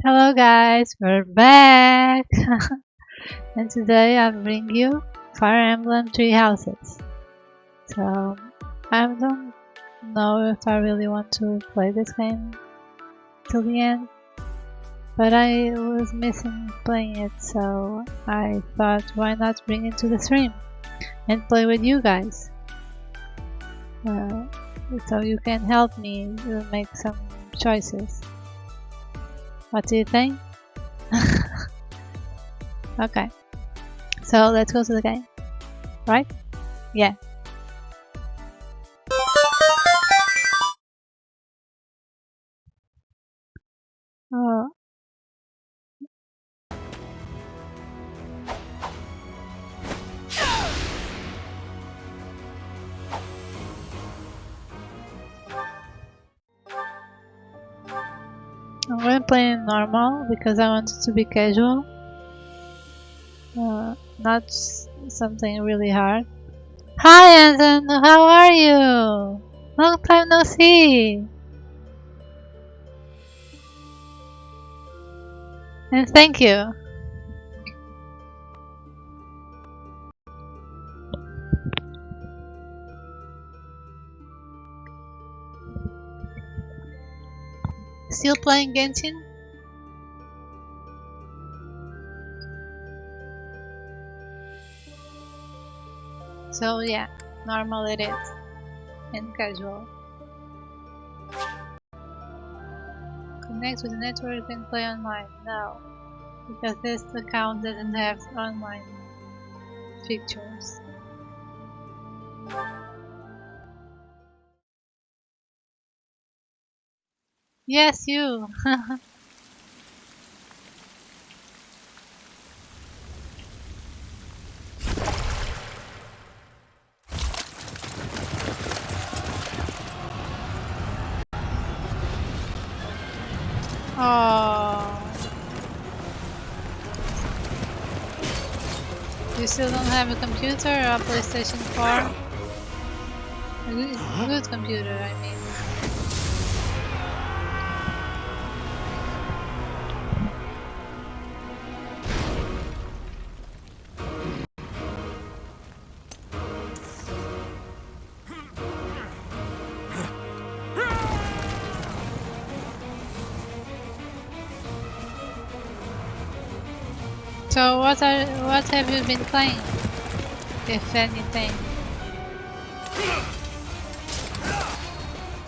Hello guys, we're back! And today I bring you Fire Emblem Three Houses. So, I don't know if I really want to play this game till the end, but I was missing playing it, so I thought why not bring it to the stream and play with you guys. So you can help me make some choices. What do you think? Okay, so let's go to the game, right? Yeah. Oh. I'm going to play in normal because I want it to be casual, not something really hard. Hi Anton, how are you? Long time no see! And thank you! Still playing Genshin? So yeah, normal it is. And casual. Connect with the network and play online. No, because this account doesn't have online features. Yes, you! Oh, you still don't have a computer or a PlayStation 4? A good computer, I mean. So what have you been playing, if anything?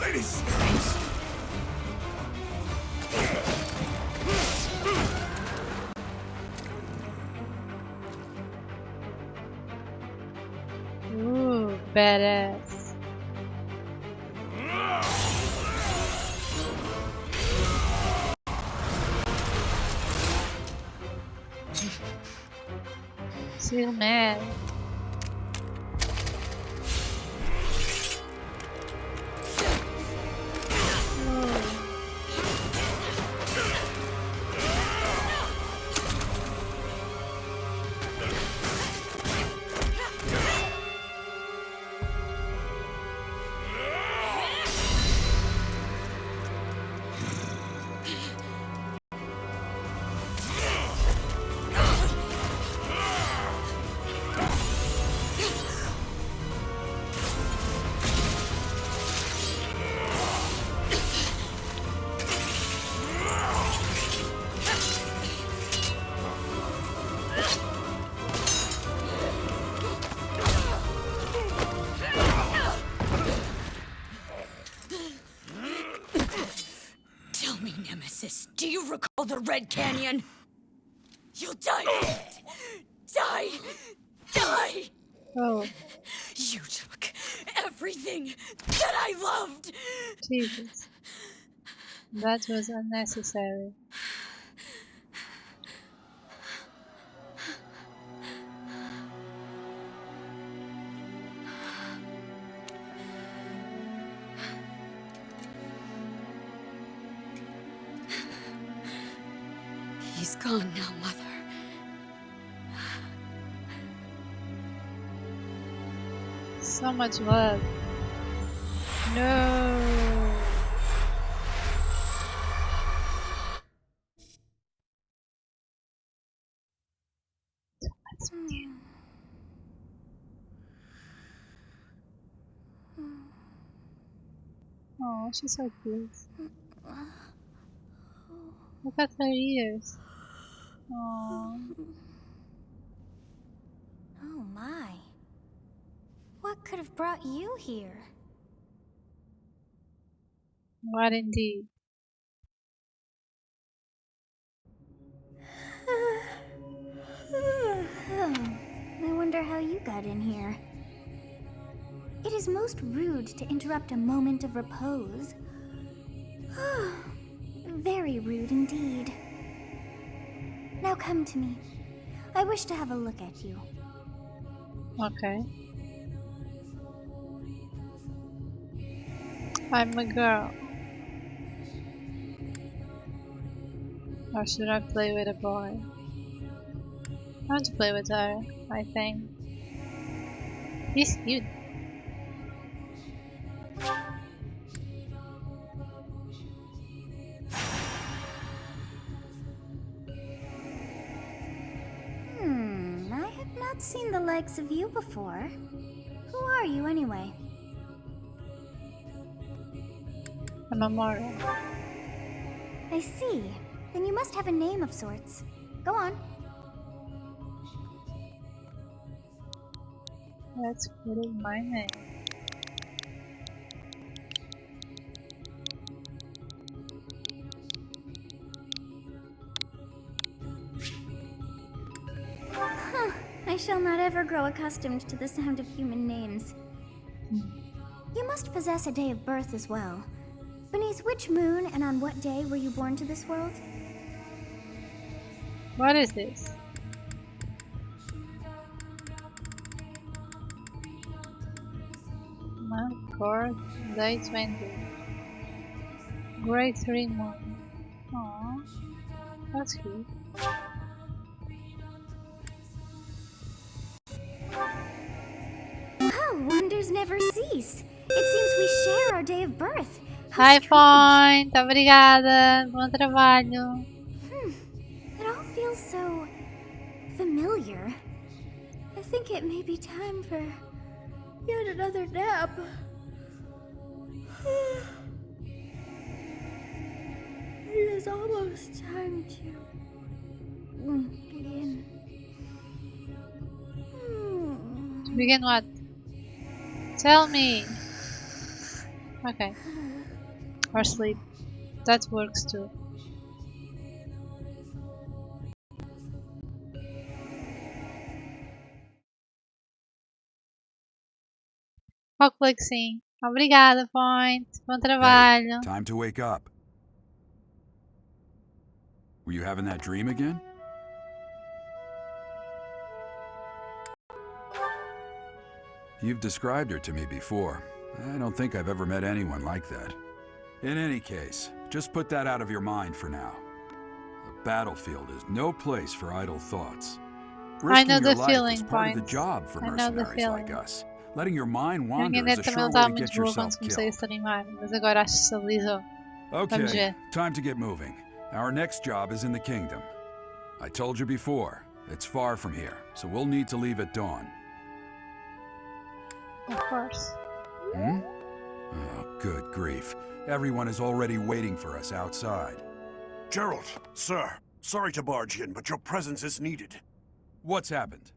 Ladies. Ooh, badass. Still mad. Tell me, Nemesis, do you recall the Red Canyon? You'll die! Die! Die! Oh, You took everything that I loved! Jesus. That was unnecessary. He's gone now, Mother. So much blood. No. Oh, she's so cute. Look at her ears. Oh, Oh my. What could have brought you here? what indeed. I wonder how you got in here. It is most rude to interrupt a moment of repose. Very rude indeed. Now come to me. I wish to have a look at you. Okay. I'm a girl. Or should I play with a boy? I want to play with her, I think. He's cute. I have not seen the likes of you before. Who are you anyway? I'm a mortal. I see. Then you must have a name of sorts. Go on. Let's put in my name. I shall not ever grow accustomed to the sound of human names. You must possess a day of birth as well. Beneath which moon and on what day were you born to this world? What is this? Month 4, day 20. Grade 3 moon. Aww, that's cute. Oh, wonders never cease. It seems we share our day of birth. How Hi strange. Point, obrigada, bom trabalho. It all feels so familiar. I think it may be time for yet another nap. It is almost time to begin. To begin what? Tell me. Okay. Or sleep. That works too. Flexing. Obrigada, Point. Bom Hey, trabalho. time to wake up. Were you having that dream again? You've described her to me before. I don't think I've ever met anyone like that. In any case, just put that out of your mind for now. The battlefield is no place for idle thoughts. I know Risking the your life feeling, is part of Point. the job for I know the mercenaries like feeling. us. Letting your mind A wander minha is net a também sure não way estava to muito get boa quando yourself comecei a killed. streamar, mas agora acho que estabilizou. Vamos Okay, ver. time to get moving. Our next job is in the kingdom. I told you before, it's far from here, so we'll need to leave at dawn. Of course. Hmm? Oh, good grief. Everyone is already waiting for us outside. Gerald, sir, sorry to barge in, but your presence is needed. What's happened?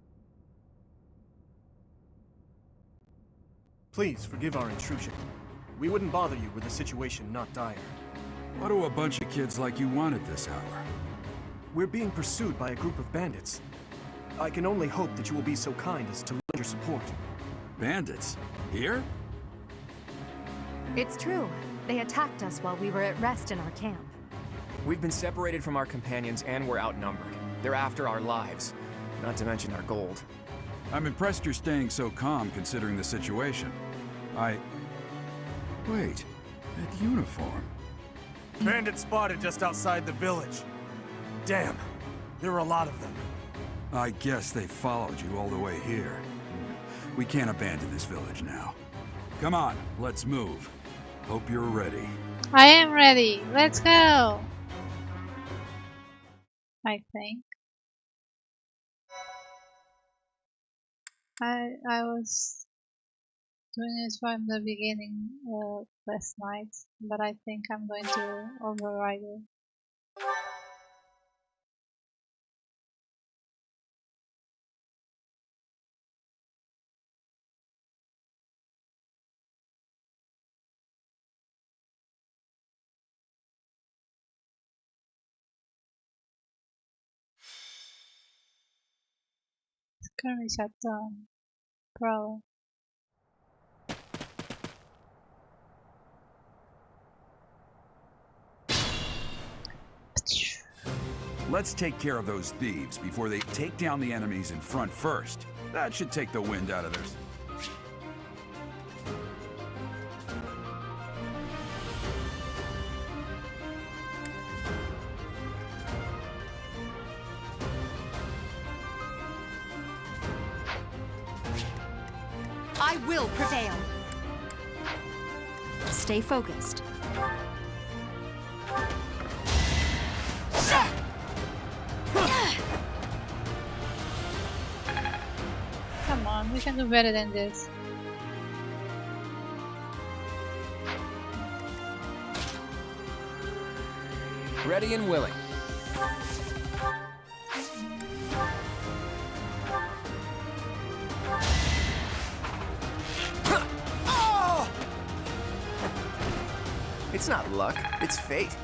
Please forgive our intrusion. We wouldn't bother you with a situation not dire. What do a bunch of kids like you want at this hour? We're being pursued by a group of bandits. I can only hope that you will be so kind as to lend your support. Bandits? Here? It's true. They attacked us while we were at rest in our camp. We've been separated from our companions and we're outnumbered. They're after our lives, not to mention our gold. I'm impressed you're staying so calm considering the situation. Wait, that uniform. Bandits spotted just outside the village. Damn, there are a lot of them. I guess they followed you all the way here. We can't abandon this village now. Come on, let's move. Hope you're ready. I am ready. Let's go. I think. I was doing it from the beginning last night, but I think I'm going to override it. It's currently shut down. Probably. Let's take care of those thieves before they take down the enemies in front first. That should take the wind out of theirs. I will prevail. Stay focused. Come on, we can do better than this. Ready and willing. It's not luck, it's fate.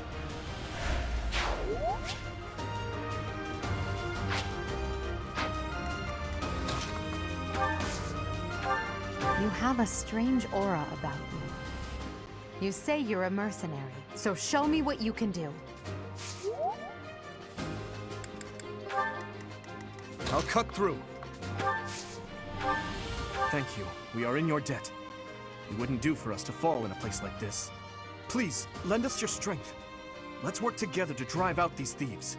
You have a strange aura about you. You say you're a mercenary, so show me what you can do. I'll cut through. Thank you. We are in your debt. It wouldn't do for us to fall in a place like this. Please, lend us your strength. Let's work together to drive out these thieves.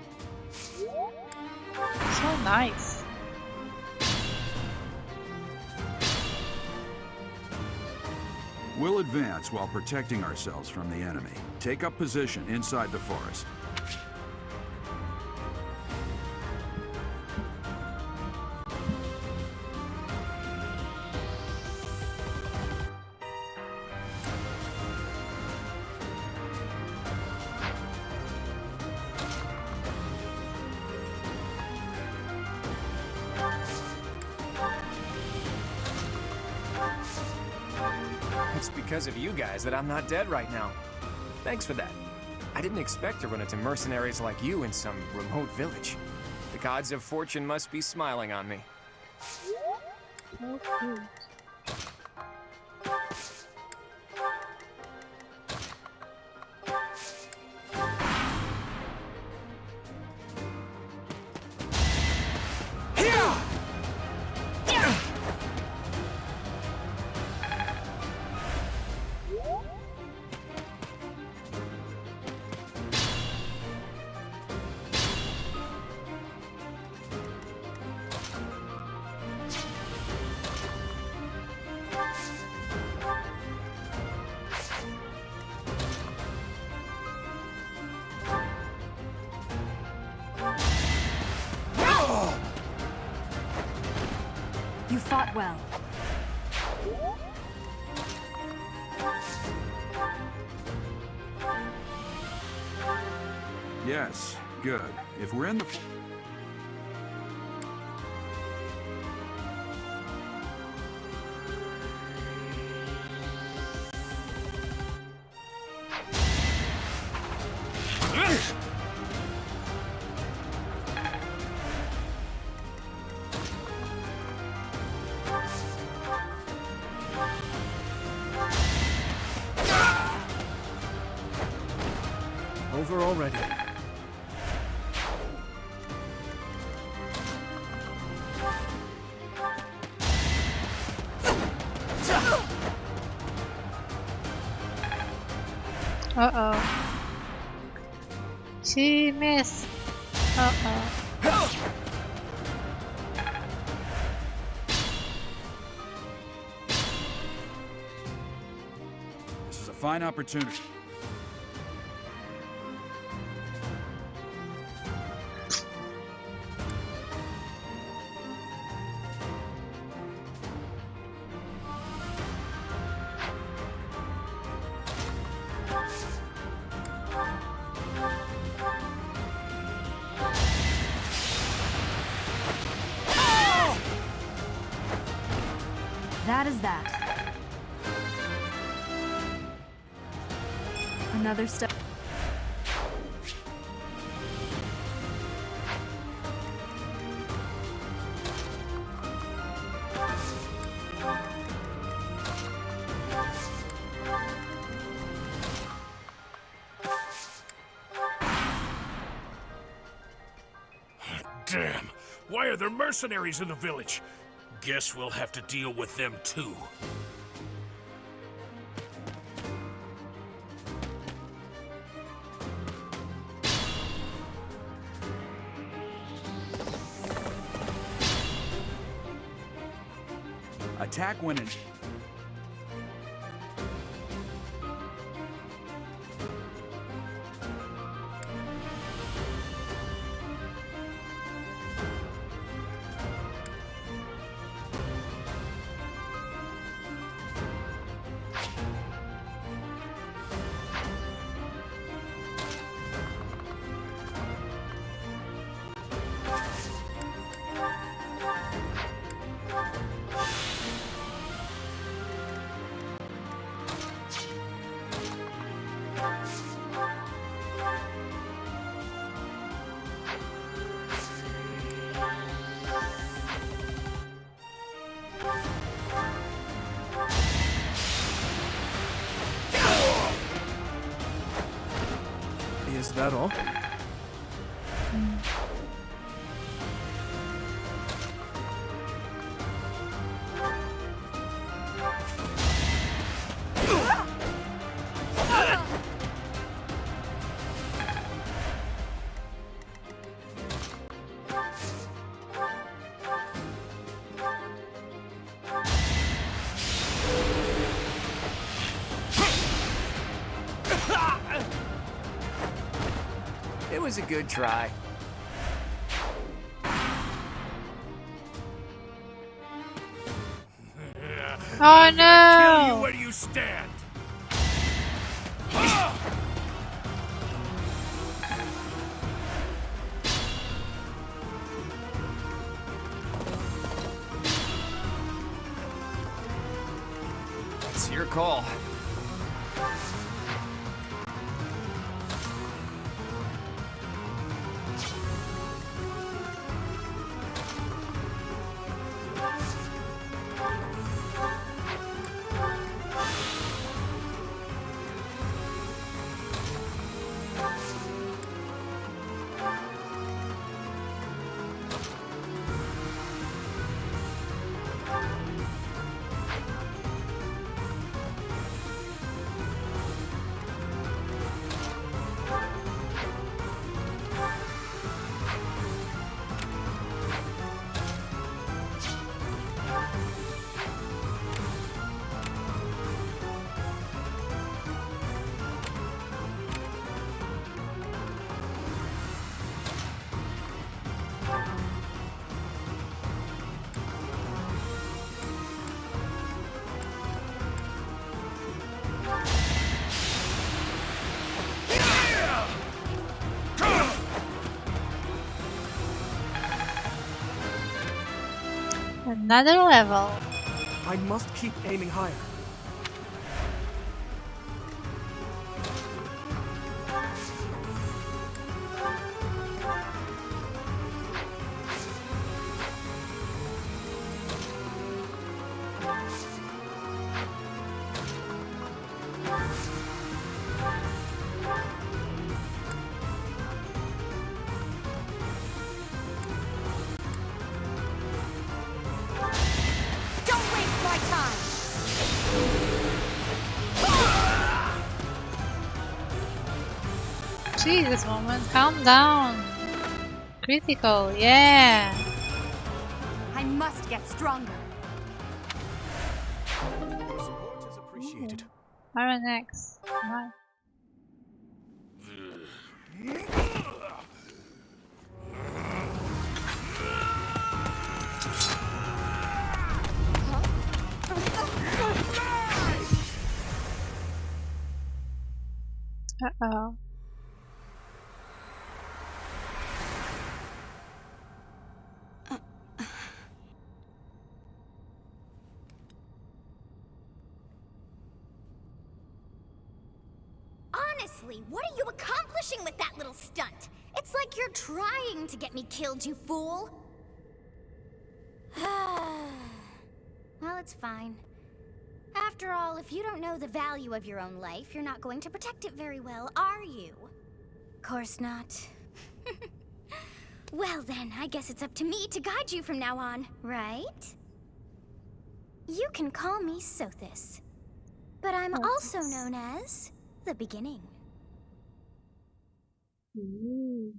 So nice. We'll advance while protecting ourselves from the enemy. Take up position inside the forest. It's because of you guys that I'm not dead right now. Thanks for that. I didn't expect to run into mercenaries like you in some remote village. The gods of fortune must be smiling on me. So cute. You fought well. Yes, good. If we're in the... Over already. Uh-oh. She missed. Uh-oh. This is a fine opportunity. bad as that. Another step. Damn! Why are there mercenaries in the village? Guess we'll have to deal with them too. Attack when in... Is that all? It was a good try. Oh Kill you no! where you stand. It's your call. Another level. I must keep aiming higher. Don't waste my time! Jesus, woman, calm down. Critical, yeah. I must get stronger. Your support is appreciated. Iron X. Nice. Uh-oh. Honestly, what are you accomplishing with that little stunt? It's like you're trying to get me killed, you fool. Well, it's fine. After all, if you don't know the value of your own life, you're not going to protect it very well, are you? Course not. Well then, I guess it's up to me to guide you from now on, right? You can call me Sothis, but I'm also known as the Beginning. Ooh.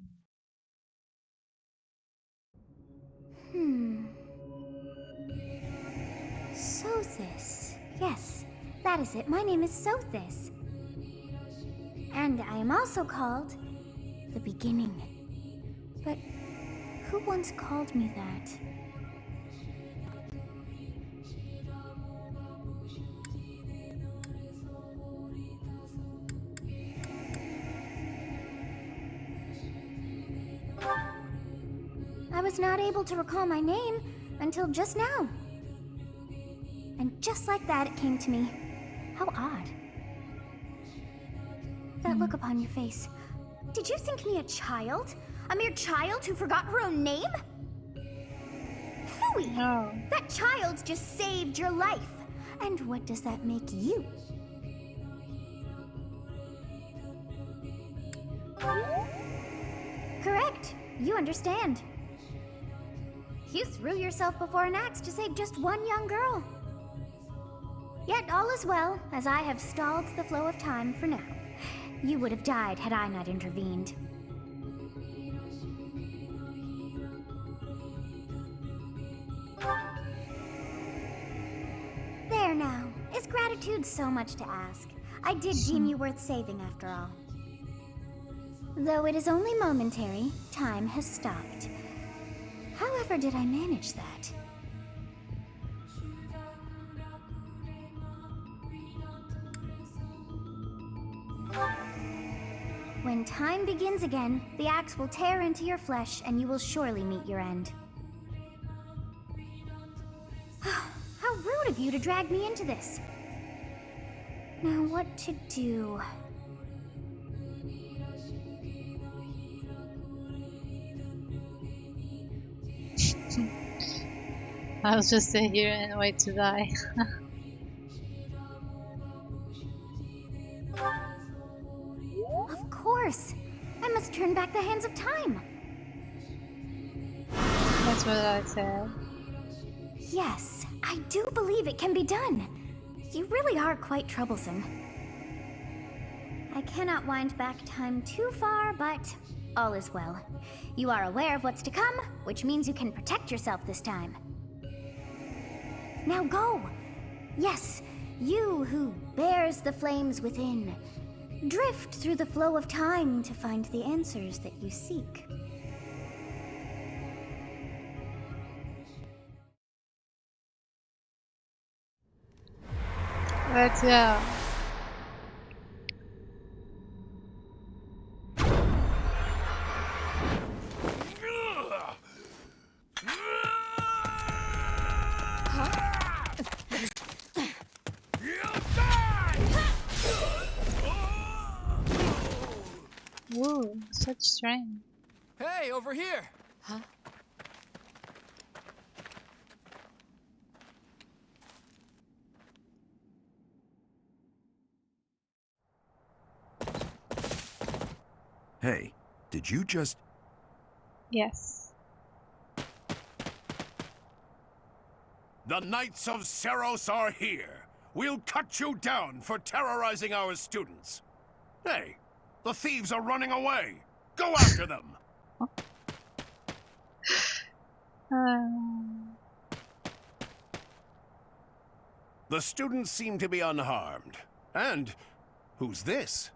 Sothis. Yes, that is it. My name is Sothis. And I am also called the Beginning. But who once called me that? I was not able to recall my name until just now. And just like that, it came to me. How odd. That look upon your face. Did you think me a child? A mere child who forgot her own name? Phooey! No. That child just saved your life. And what does that make you? Correct. You understand. You threw yourself before an axe to save just one young girl. Yet all is well, as I have stalled the flow of time for now. You would have died had I not intervened. There now. Is gratitude so much to ask? I did deem you worth saving after all. Though it is only momentary, time has stopped. However did I manage that? When time begins again, the axe will tear into your flesh and you will surely meet your end. How rude of you to drag me into this. Now what to do? I'll just sit here and wait to die. Of course! I must turn back the hands of time! That's what I said. Yes, I do believe it can be done. You really are quite troublesome. I cannot wind back time too far, but all is well. You are aware of what's to come, which means you can protect yourself this time. Now go! Yes, you who bears the flames within. Drift through the flow of time to find the answers that you seek. Let's go. Whoa, such strength. Hey, over here! Huh? Hey, did you just... Yes. The Knights of Seros are here. We'll cut you down for terrorizing our students. Hey, the thieves are running away. Go after them. The students seem to be unharmed. And who's this?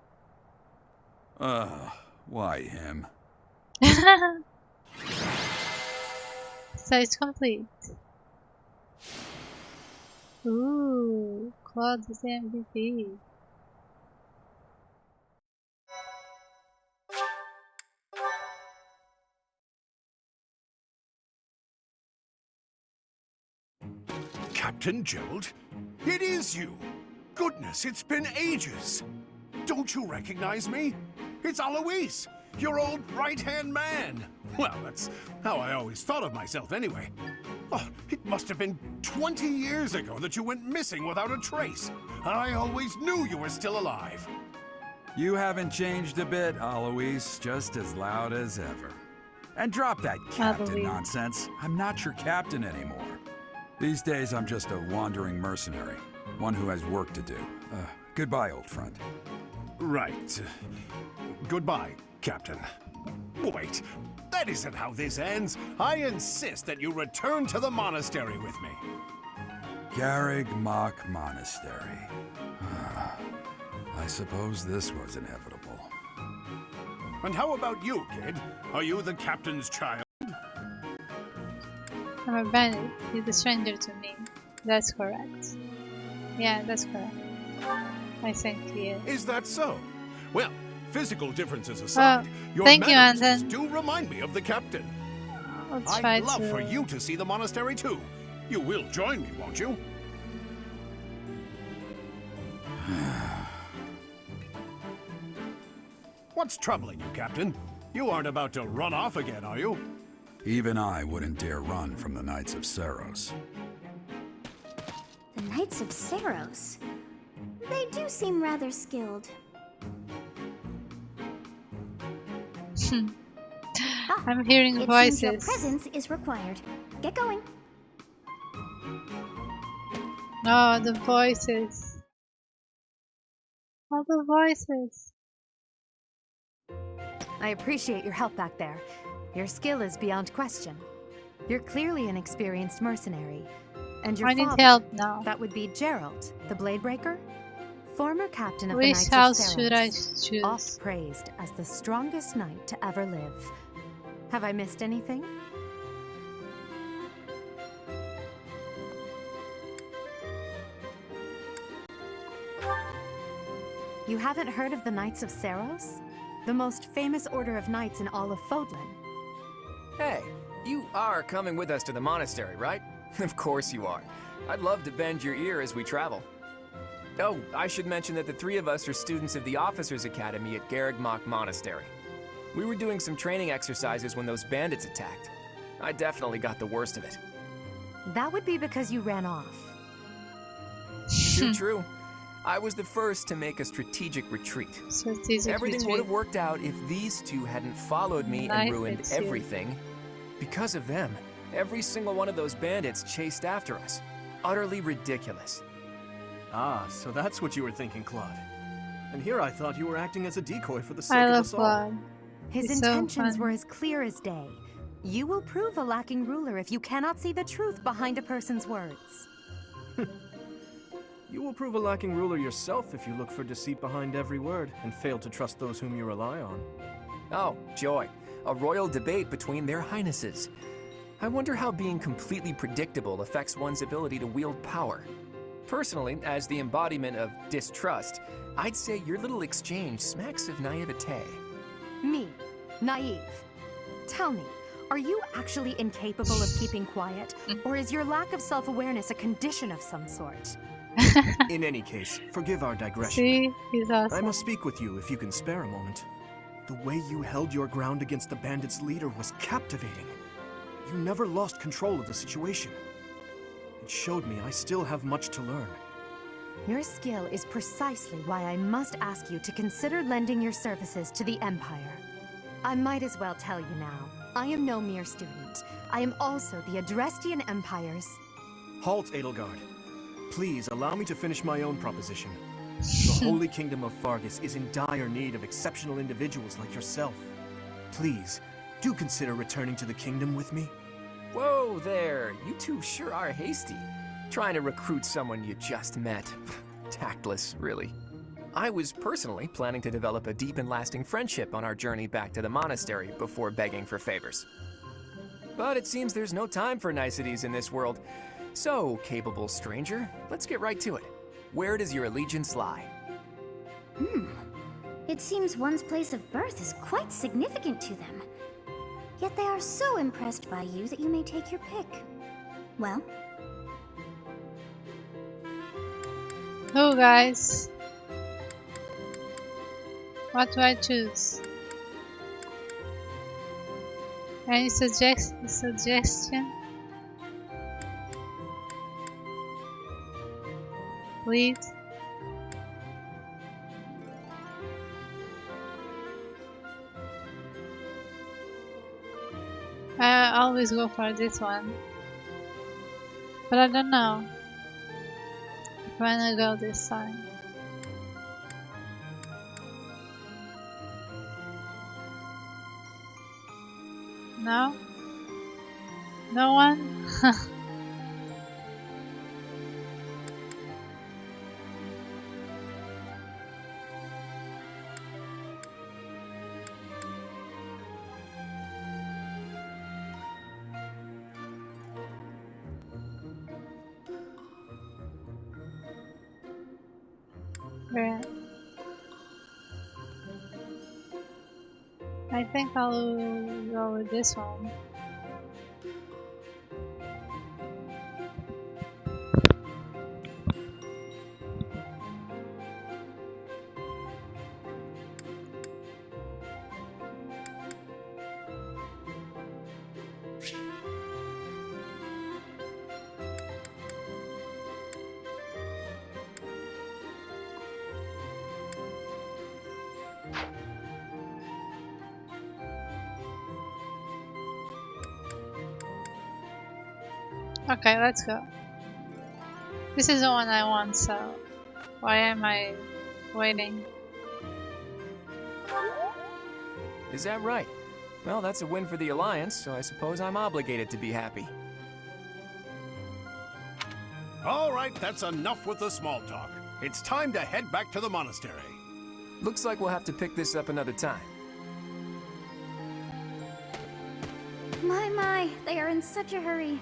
Why him? So it's complete. Ooh, Claude is MVP. Captain Gerald? It is you! Goodness, it's been ages! Don't you recognize me? It's Alois, your old right-hand man. Well, that's how I always thought of myself anyway. Oh, it must have been 20 years ago that you went missing without a trace. I always knew you were still alive. You haven't changed a bit, Alois, just as loud as ever. And drop that captain nonsense. I'm not your captain anymore. These days, I'm just a wandering mercenary, one who has work to do. Goodbye, old friend. Right. Goodbye, Captain. Wait, that isn't how this ends. I insist that you return to the monastery with me. Garreg Mach Monastery. I suppose this was inevitable. And how about you, kid? Are you the captain's child? I'm a bandit. He's a stranger to me. That's correct. Yeah, that's correct. I think he is. Is that so? Well, physical differences aside, your thank you, mannerisms Anton. do remind me of the captain. I'll try I'd love to... for you to see the monastery too. You will join me, won't you? What's troubling you, Captain? You aren't about to run off again, are you? Even I wouldn't dare run from the Knights of Saros. The Knights of Saros. They do seem rather skilled. I'm hearing It voices. seems your presence is required. Get going. No, the voices. All the voices. I appreciate your help back there. Your skill is beyond question. You're clearly an experienced mercenary. And your I need father, help now. that would be Gerald, the Bladebreaker? Former captain of Which the Knights house of Saros. should I choose? Oft praised as the strongest knight to ever live. Have I missed anything? You haven't heard of the Knights of Saros? The most famous order of knights in all of Fodlan. Hey, you are coming with us to the monastery, right? Of course you are. I'd love to bend your ear as we travel. Oh, I should mention that the three of us are students of the Officers' Academy at Garreg Mach Monastery. We were doing some training exercises when those bandits attacked. I definitely got the worst of it. That would be because you ran off. Too true. I was the first to make a strategic retreat. Everything would have worked out if these two hadn't followed me and ruined everything. Because of them, every single one of those bandits chased after us. Utterly ridiculous. Ah, so that's what you were thinking, Claude. And here I thought you were acting as a decoy for the sake I of love us all. Claude. His He's so intentions fun. were as clear as day. You will prove a lacking ruler if you cannot see the truth behind a person's words. You will prove a lacking ruler yourself if you look for deceit behind every word and fail to trust those whom you rely on. Oh, joy. A royal debate between their highnesses. I wonder how being completely predictable affects one's ability to wield power. Personally, as the embodiment of distrust, I'd say your little exchange smacks of naivete. Me, naive. Tell me, are you actually incapable of keeping quiet? Or is your lack of self-awareness a condition of some sort? In any case, forgive our digression. See, he's awesome. I must speak with you if you can spare a moment. The way you held your ground against the bandits' leader was captivating. You never lost control of the situation. It showed me I still have much to learn. Your skill is precisely why I must ask you to consider lending your services to the Empire. I might as well tell you now, I am no mere student. I am also the Adrestian Empire's... Halt, Edelgard. Please allow me to finish my own proposition. The Holy Kingdom of Fargus is in dire need of exceptional individuals like yourself. Please, do consider returning to the kingdom with me. Whoa there, you two sure are hasty. Trying to recruit someone you just met. Tactless, really. I was personally planning to develop a deep and lasting friendship on our journey back to the monastery before begging for favors. But it seems there's no time for niceties in this world. So, capable stranger, let's get right to it. Where does your allegiance lie? It seems one's place of birth is quite significant to them. Yet they are so impressed by you that you may take your pick. Well, Oh, guys. What do I choose? Any suggestion? Please? I always go for this one. But I don't know if I'm gonna go this time. No? No one? Right. I think I'll go with this one. Okay, let's go. This is the one I want, so why am I waiting? Is that right? Well, that's a win for the Alliance, so I suppose I'm obligated to be happy. All right, that's enough with the small talk. It's time to head back to the monastery. Looks like we'll have to pick this up another time. My, they are in such a hurry.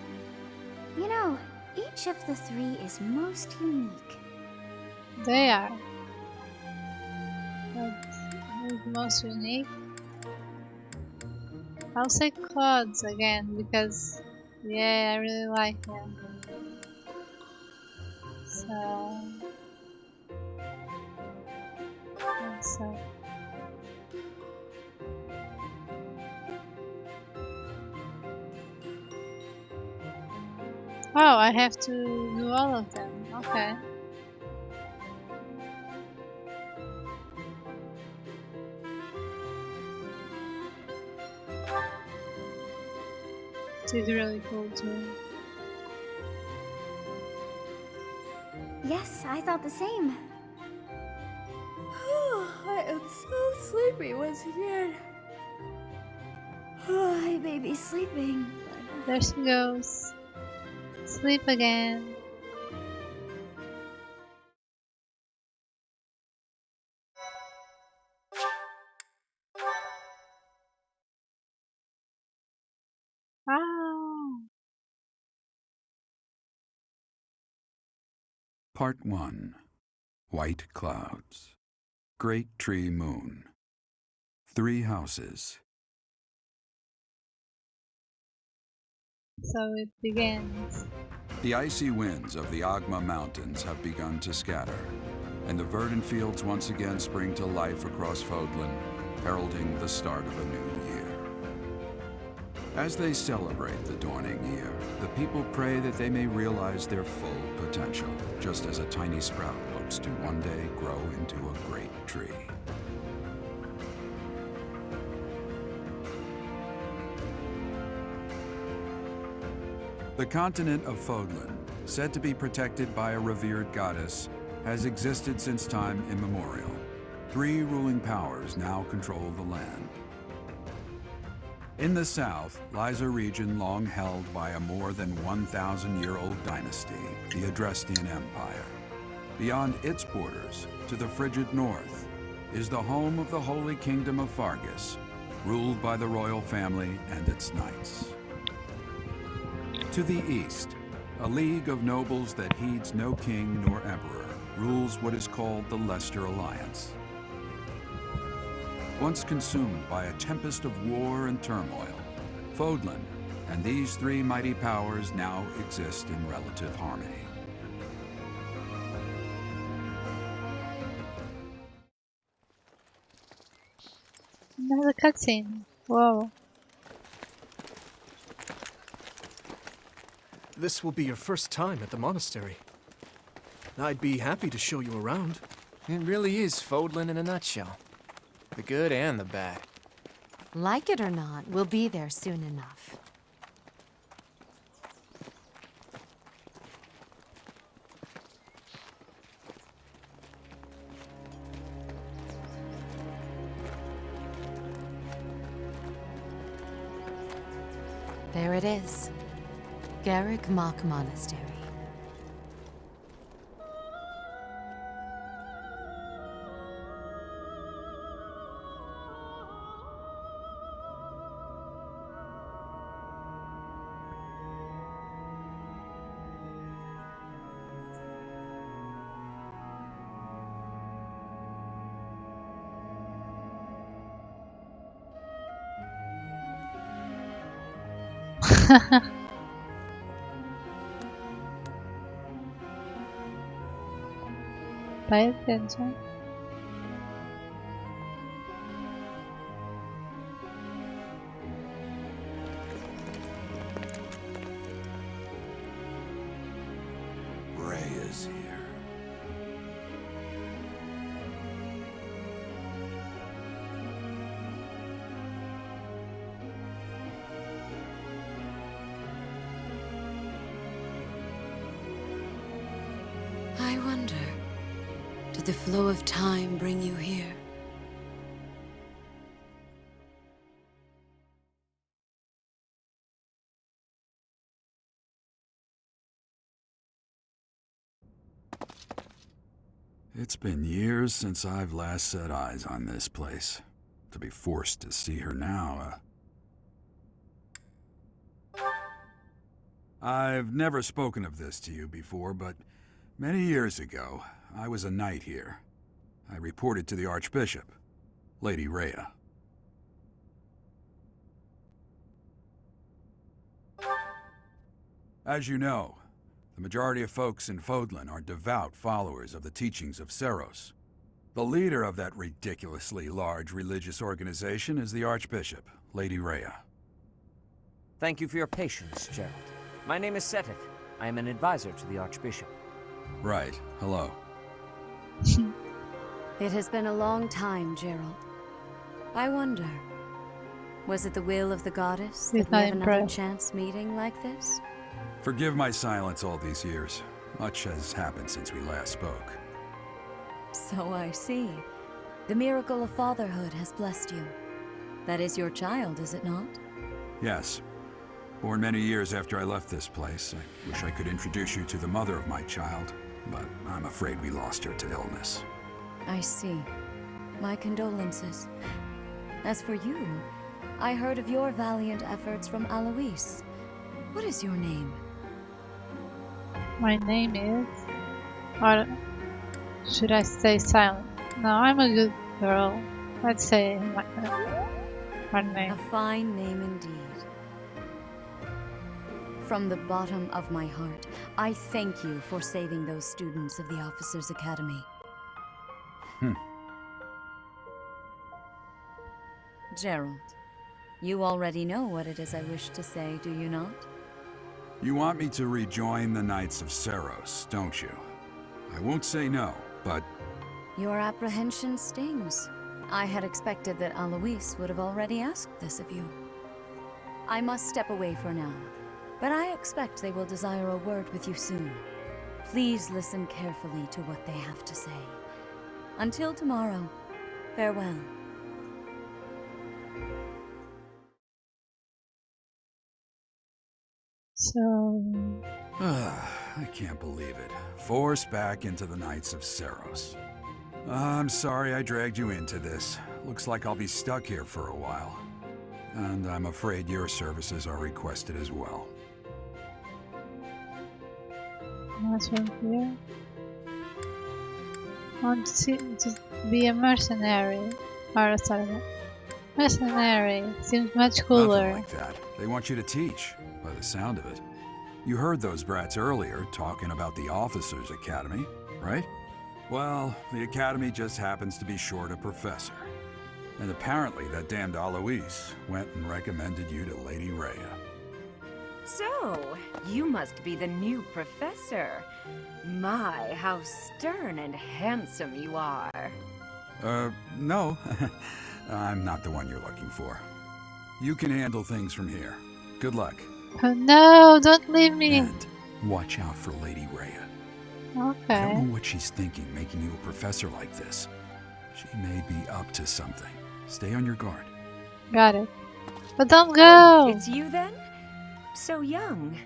You know, each of the three is most unique. They are. But who's most unique? I'll say Claude's again because, yeah, I really like him. So, let's see. Oh, I have to do all of them. Okay. She's really cool too. Yes, I thought the same. I am so sleepy once again. I may be sleeping, but... There she goes. Sleep again. Ah. Part 1. White Clouds. Great Tree Moon. 3 Houses. So it begins. The icy winds of the Agma Mountains have begun to scatter, and the verdant fields once again spring to life across Fodlan, heralding the start of a new year. As they celebrate the dawning year, the people pray that they may realize their full potential, just as a tiny sprout hopes to one day grow into a great tree. The continent of Fodlan, said to be protected by a revered goddess, has existed since time immemorial. 3 ruling powers now control the land. In the south lies a region long held by a more than 1,000-year-old dynasty, the Adrestian Empire. Beyond its borders, to the frigid north, is the home of the Holy Kingdom of Fargus, ruled by the royal family and its knights. To the east, a league of nobles that heeds no king nor emperor rules what is called the Leicester Alliance. Once consumed by a tempest of war and turmoil, Fodlan and these 3 mighty powers now exist in relative harmony. Another cutscene. Whoa. This will be your first time at the monastery. I'd be happy to show you around. It really is Fodlan in a nutshell. The good and the bad. Like it or not, we'll be there soon enough. There it is. Garrick Mock Monastery. Pay attention. Rhea's here. I wonder, did the flow of time bring you here? It's been years since I've last set eyes on this place. To be forced to see her now, I've never spoken of this to you before, but many years ago, I was a knight here. I reported to the Archbishop, Lady Rhea. As you know, the majority of folks in Fodlan are devout followers of the teachings of Seros. The leader of that ridiculously large religious organization is the Archbishop, Lady Rhea. Thank you for your patience, Gerald. My name is Seteth. I am an advisor to the Archbishop. Right. Hello. It has been a long time, Gerald. I wonder, was it the will of the goddess He's that we not have another impressed. chance meeting like this? Forgive my silence all these years. Much has happened since we last spoke. So I see. The miracle of fatherhood has blessed you. That is your child, is it not? Yes. Born many years after I left this place, I wish I could introduce you to the mother of my child, but I'm afraid we lost her to illness. I see. My condolences. As for you, I heard of your valiant efforts from Alois. What is your name? My name is... Or should I stay silent? No, I'm a good girl. Let's say her name. A fine name indeed. From the bottom of my heart, I thank you for saving those students of the Officers' Academy. Gerald, you already know what it is I wish to say, do you not? You want me to rejoin the Knights of Seros, don't you? I won't say no, but... Your apprehension stings. I had expected that Alois would have already asked this of you. I must step away for now, but I expect they will desire a word with you soon. Please listen carefully to what they have to say. Until tomorrow, farewell. So... I can't believe it. Forced back into the Knights of Seros. I'm sorry I dragged you into this. Looks like I'll be stuck here for a while. And I'm afraid your services are requested as well. What's from here? Want to be a mercenary. Or sorry. Mercenary. Seems much cooler. Nothing like that. They want you to teach, by the sound of it. You heard those brats earlier talking about the Officers' Academy, right? Well, the Academy just happens to be short a professor. And apparently that damned Alois went and recommended you to Lady Rhea. So, you must be the new professor. My, how stern and handsome you are. No. I'm not the one you're looking for. You can handle things from here. Good luck. Oh no, don't leave me. And watch out for Lady Rhea. I Okay. don't know what she's thinking making you a professor like this. She may be up to something. Stay on your guard. Got it. But don't go! It's you then? So young.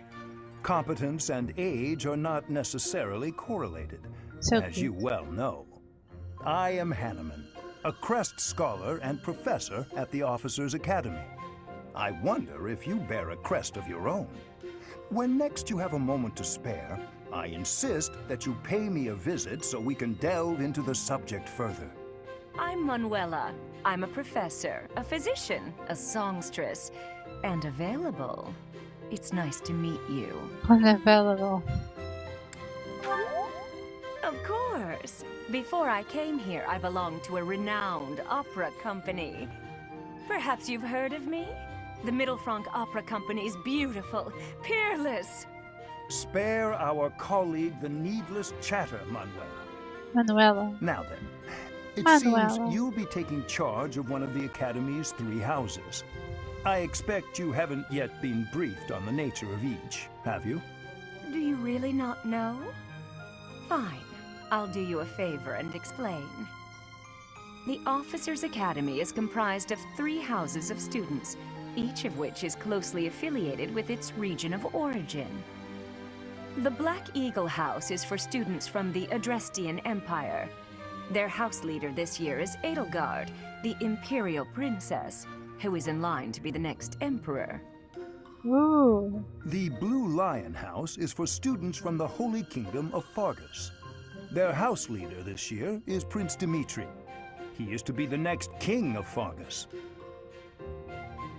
Competence and age are not necessarily correlated, So as you well know. I am Hanneman, a Crest Scholar and Professor at the Officers' Academy. I wonder if you bear a crest of your own. When next you have a moment to spare, I insist that you pay me a visit so we can delve into the subject further. I'm Manuela. I'm a professor, a physician, a songstress, and available. It's nice to meet you. Unavailable. Of course. Before I came here, I belonged to a renowned opera company. Perhaps you've heard of me? The Mittelfranc Opera Company is beautiful, peerless. Spare our colleague the needless chatter, Manuela. Manuela. Now then, it Manuela. seems you'll be taking charge of one of the Academy's 3 houses. I expect you haven't yet been briefed on the nature of each, have you? Do you really not know? Fine. I'll do you a favor and explain. The Officers' Academy is comprised of 3 houses of students, each of which is closely affiliated with its region of origin. The Black Eagle House is for students from the Adrestian Empire. Their house leader this year is Edelgard, the Imperial Princess, who is in line to be the next Emperor. Ooh. The Blue Lion House is for students from the Holy Kingdom of Fargus. Their house leader this year is Prince Dimitri. He is to be the next king of Fargus.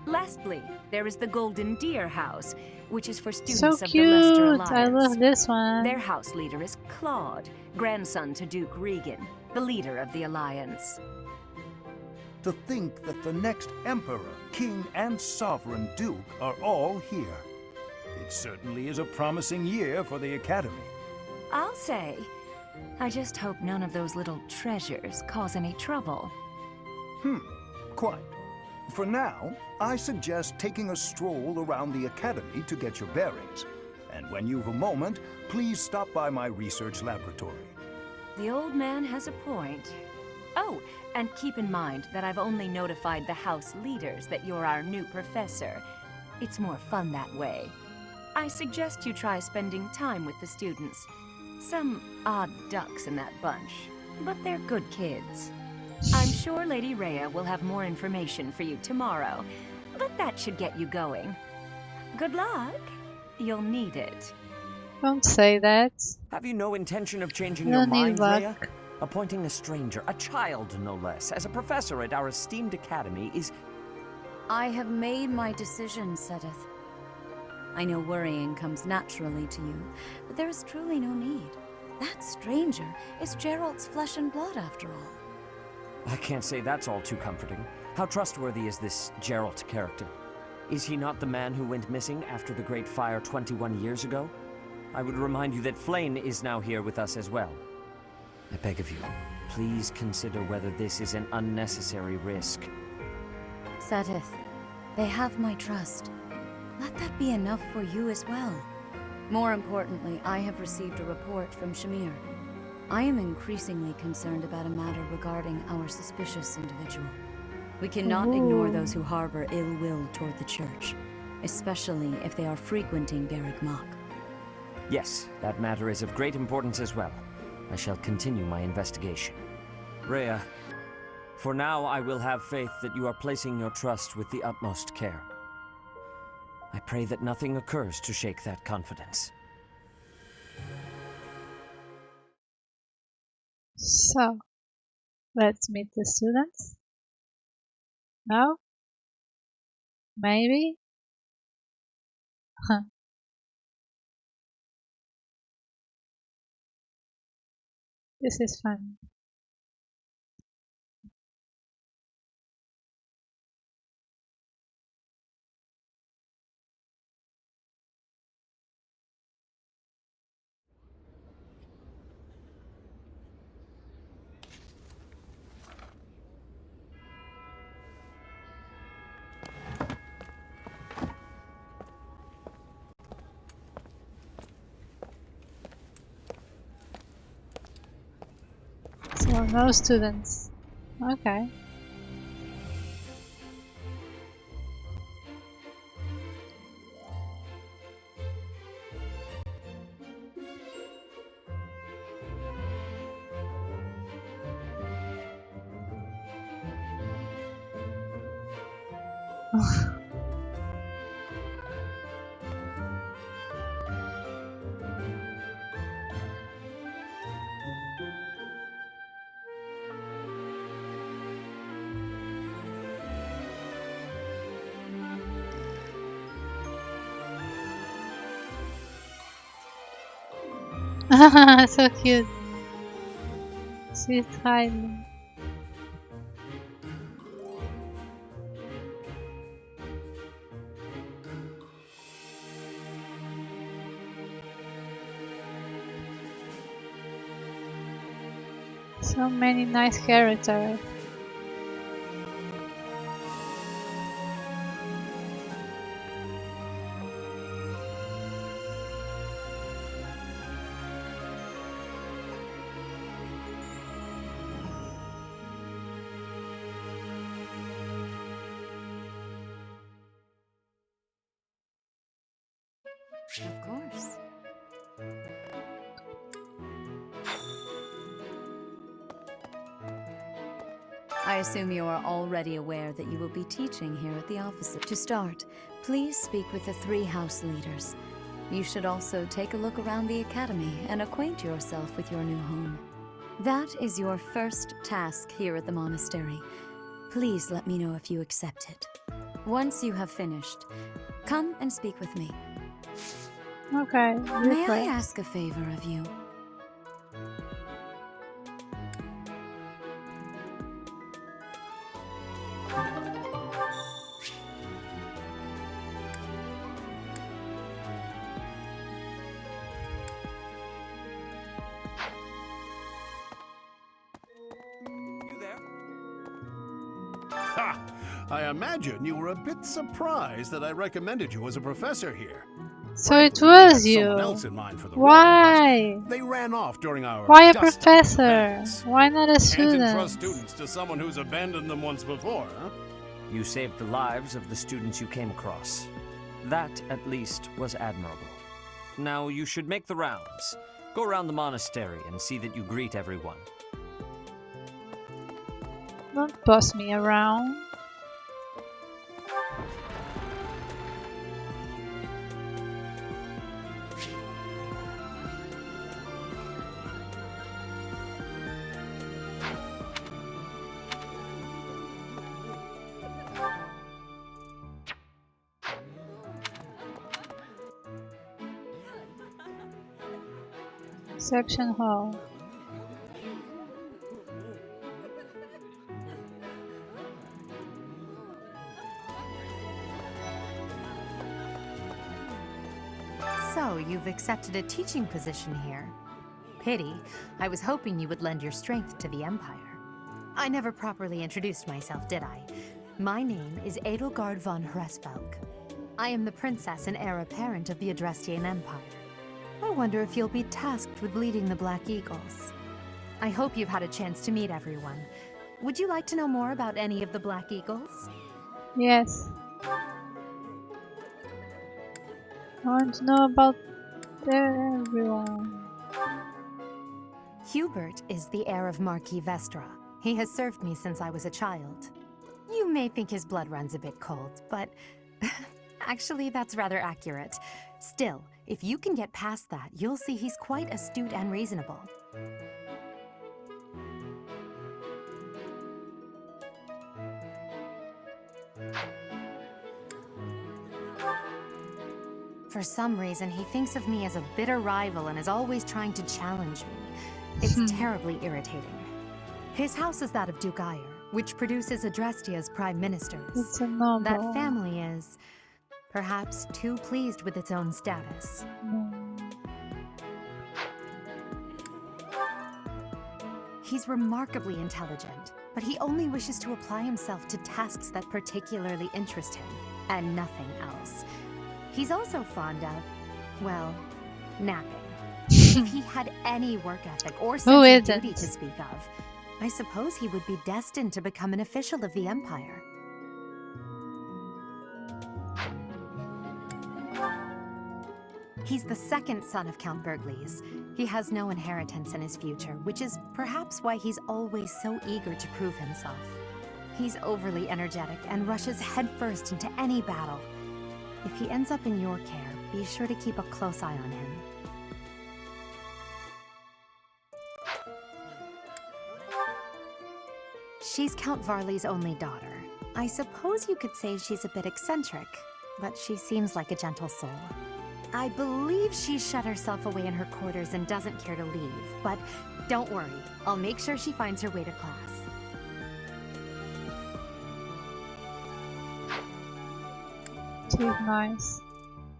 Lastly, there is the Golden Deer House, which is for So students of the Leicester cute! Alliance. I love this one. Their house leader is Claude, grandson to Duke Regan, the leader of the Alliance. To think that the next Emperor, King, and Sovereign Duke are all here. It certainly is a promising year for the Academy. I'll say. I just hope none of those little treasures cause any trouble. Quite. For now, I suggest taking a stroll around the Academy to get your bearings. And when you've a moment, please stop by my research laboratory. The old man has a point. Oh, and keep in mind that I've only notified the house leaders that you're our new professor. It's more fun that way. I suggest you try spending time with the students. Some odd ducks in that bunch, but they're good kids. I'm sure Lady Rhea will have more information for you tomorrow, but that should get you going. Good luck. You'll need it. Don't say that. Have you no intention of changing No your need mind, luck. Rhea? Appointing a stranger, a child no less, as a professor at our esteemed academy is... I have made my decision, Sedith. I know worrying comes naturally to you, but there is truly no need. That stranger is Geralt's flesh and blood, after all. I can't say that's all too comforting. How trustworthy is this Geralt character? Is he not the man who went missing after the Great Fire 21 years ago? I would remind you that Flayn is now here with us as well. I beg of you, please consider whether this is an unnecessary risk. Sedith, they have my trust. Let that be enough for you as well. More importantly, I have received a report from Shamir. I am increasingly concerned about a matter regarding our suspicious individual. We cannot ignore those who harbor ill will toward the Church, especially if they are frequenting Garrick Mach. Yes, that matter is of great importance as well. I shall continue my investigation. Rhea, for now I will have faith that you are placing your trust with the utmost care. I pray that nothing occurs to shake that confidence. So, let's meet the students. No? Maybe? Huh. This is fun. So no students. Okay. So cute. She's hiding. So many nice characters. Of course. I assume you are already aware that you will be teaching here at the office. To start, please speak with the 3 house leaders. You should also take a look around the academy and acquaint yourself with your new home. That is your first task here at the monastery. Please let me know if you accept it. Once you have finished, come and speak with me. Okay. May I ask a favor of you? Ha! I imagine you were a bit surprised that I recommended you as a professor here. So it We had was you. someone else in mind for the Why? role, but they ran off during our Why a dust-up professor? events. Why not a Can't student? entrust students to someone who's abandoned them once before, huh? You saved the lives of the students you came across. That, at least, was admirable. Now you should make the rounds. Go around the monastery and see that you greet everyone. Don't boss me around. Section hall. So, you've accepted a teaching position here. Pity. I was hoping you would lend your strength to the Empire. I never properly introduced myself, did I? My name is Edelgard von Hresvelg. I am the princess and heir apparent of the Adrestian Empire. I wonder if you'll be tasked with leading the Black Eagles. I hope you've had a chance to meet everyone. Would you like to know more about any of the Black Eagles? Yes. I want to know about everyone. Hubert is the heir of Marquis Vestra. He has served me since I was a child. You may think his blood runs a bit cold, but actually that's rather accurate. Still, if you can get past that, you'll see he's quite astute and reasonable. For some reason, he thinks of me as a bitter rival and is always trying to challenge me. It's terribly irritating. His house is that of Duke Ayer, which produces Adrestia's prime ministers. It's a noble. That family is perhaps too pleased with its own status. He's remarkably intelligent, but he only wishes to apply himself to tasks that particularly interest him, and nothing else. He's also fond of, well, napping. If he had any work ethic or sense of duty to speak of, I suppose he would be destined to become an official of the Empire. He's the second son of Count Burgleys. He has no inheritance in his future, which is perhaps why he's always so eager to prove himself. He's overly energetic and rushes headfirst into any battle. If he ends up in your care, be sure to keep a close eye on him. She's Count Varley's only daughter. I suppose you could say she's a bit eccentric, but she seems like a gentle soul. I believe she's shut herself away in her quarters and doesn't care to leave, but don't worry, I'll make sure she finds her way to class. She's nice.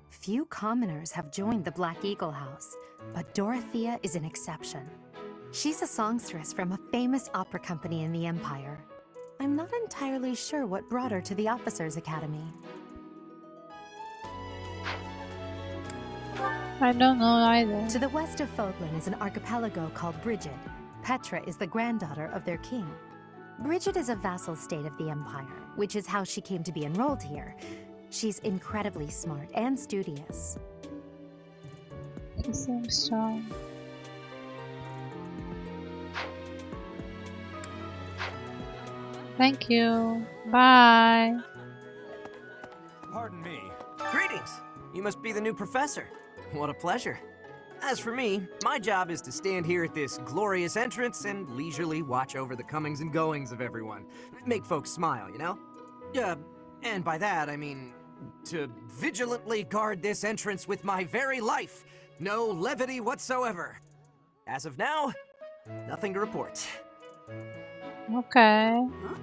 Few commoners have joined the Black Eagle House, but Dorothea is an exception. She's a songstress from a famous opera company in the Empire. I'm not entirely sure what brought her to the Officers' Academy. I don't know either. To the west of Fodlan is an archipelago called Brigid. Petra is the granddaughter of their king. Brigid is a vassal state of the Empire, which is how she came to be enrolled here. She's incredibly smart and studious. She seems strong. Thank you. Bye. Pardon me. Greetings. You must be the new professor. What a pleasure. As for me, my job is to stand here at this glorious entrance and leisurely watch over the comings and goings of everyone. Make folks smile, you know? And by that, I mean to vigilantly guard this entrance with my very life. No levity whatsoever. As of now, nothing to report. Okay. Huh?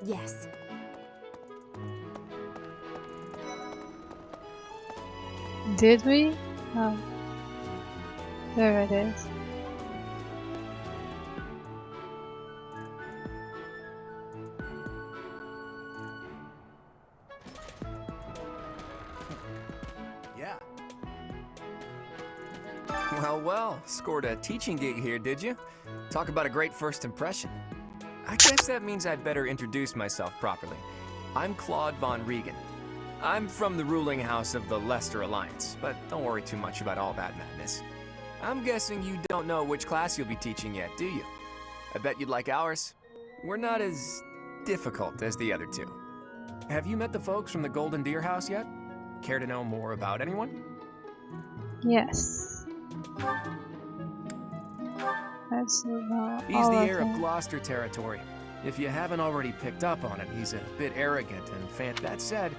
Yes. Did we? Oh. There it is. Yeah. Well, scored a teaching gig here, did you? Talk about a great first impression. I guess that means I'd better introduce myself properly. I'm Claude von Regan. I'm from the ruling house of the Leicester Alliance, but don't worry too much about all that madness. I'm guessing you don't know which class you'll be teaching yet, do you? I bet you'd like ours. We're not as difficult as the other two. Have you met the folks from the Golden Deer House yet? Care to know more about anyone? Yes. That's He's the heir of Gloucester territory. If you haven't already picked up on it, he's a bit arrogant and that said...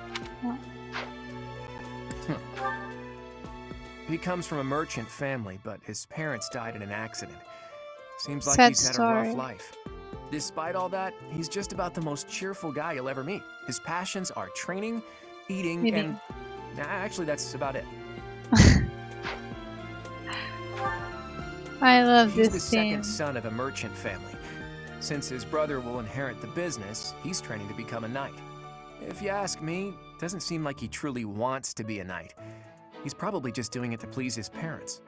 He comes from a merchant family, but his parents died in an accident. Seems like he's had a rough life. Despite all that, he's just about the most cheerful guy you'll ever meet. His passions are training, eating, and... actually, that's about it. I love He's this the game. second son of a merchant family. Since his brother will inherit the business, he's training to become a knight. If you ask me, it doesn't seem like he truly wants to be a knight. He's probably just doing it to please his parents.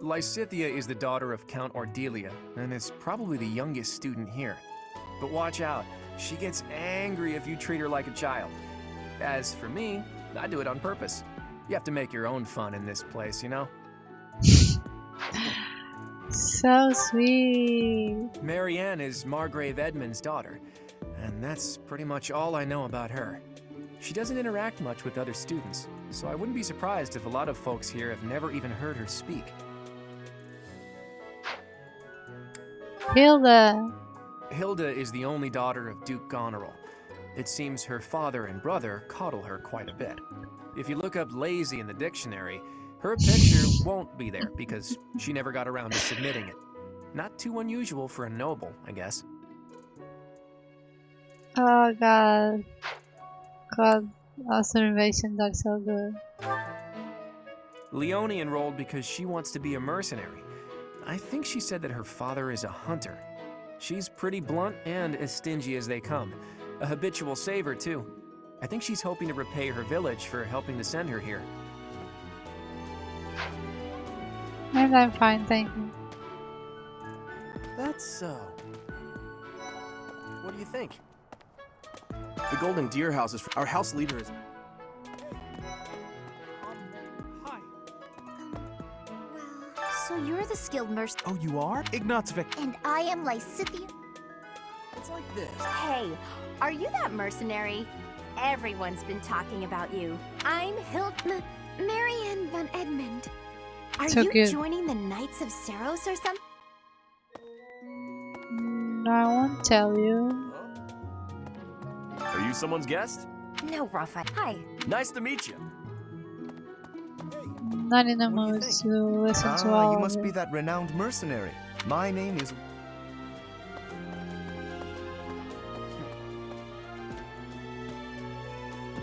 Lysithea is the daughter of Count Ordelia, and is probably the youngest student here. But watch out, she gets angry if you treat her like a child. As for me, I do it on purpose. You have to make your own fun in this place, you know? So sweet. Marianne is Margrave Edmund's daughter, and that's pretty much all I know about her. She doesn't interact much with other students, so I wouldn't be surprised if a lot of folks here have never even heard her speak. Hilda. Hilda is the only daughter of Duke Goneril. It seems her father and brother coddle her quite a bit. If you look up lazy in the dictionary, her picture won't be there because she never got around to submitting it. Not too unusual for a noble, I guess. Oh god. God, observations are so good. Leonie enrolled because she wants to be a mercenary. I think she said that her father is a hunter. She's pretty blunt and as stingy as they come. A habitual saver, too. I think she's hoping to repay her village for helping to send her here. And I'm fine, thank you. That's so. What do you think? The Golden Deer House is our house leader is. Hi. So you're the skilled mercenary. Oh, you are? Ignatsvik. And I am Lysithia. It's like this. Hey, are you that mercenary? Everyone's been talking about you. I'm Marianne von Edmund. Are So you good. joining the Knights of Saros or something? I won't tell you. Are you someone's guest? No, Raphael. Hi. Nice to meet you. Not in the What do you mood think? to listen to all you of must it. be that renowned mercenary. My name is...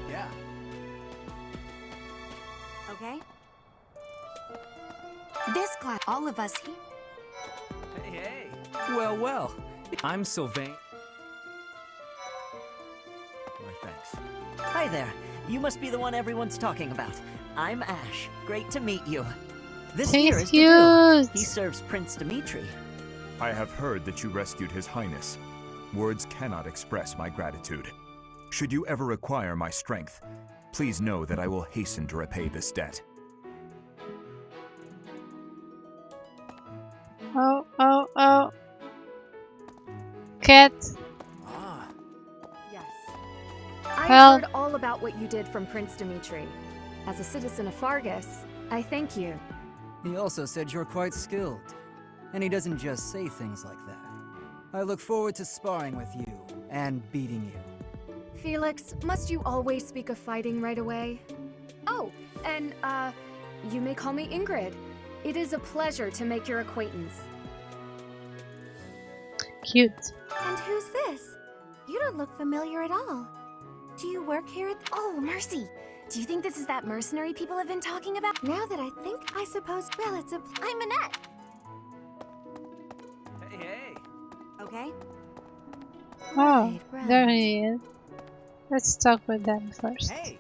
Yeah. Okay? This class, all of us here. Hey, hey. Well, well. I'm Sylvain. My thanks. Hi there. You must be the one everyone's talking about. I'm Ash. Great to meet you. This He's here is cute. Tadu. He serves Prince Dimitri. I have heard that you rescued His Highness. Words cannot express my gratitude. Should you ever require my strength, please know that I will hasten to repay this debt. Oh, oh, oh. Cat. Ah. Yes. I Well- heard all about what you did from Prince Dimitri. As a citizen of Fargus, I thank you. He also said you're quite skilled. And he doesn't just say things like that. I look forward to sparring with you and beating you. Felix, must you always speak of fighting right away? Oh, and, you may call me Ingrid. It is a pleasure to make your acquaintance. Cute. And who's this? You don't look familiar at all. Do you work here at... Oh, Mercy! Do you think this is that mercenary people have been talking about? Now that I think, I suppose... Well, it's a... I'm Minette! Hey, hey. Okay? Oh, Right. there he is. Let's talk with them first. Hey.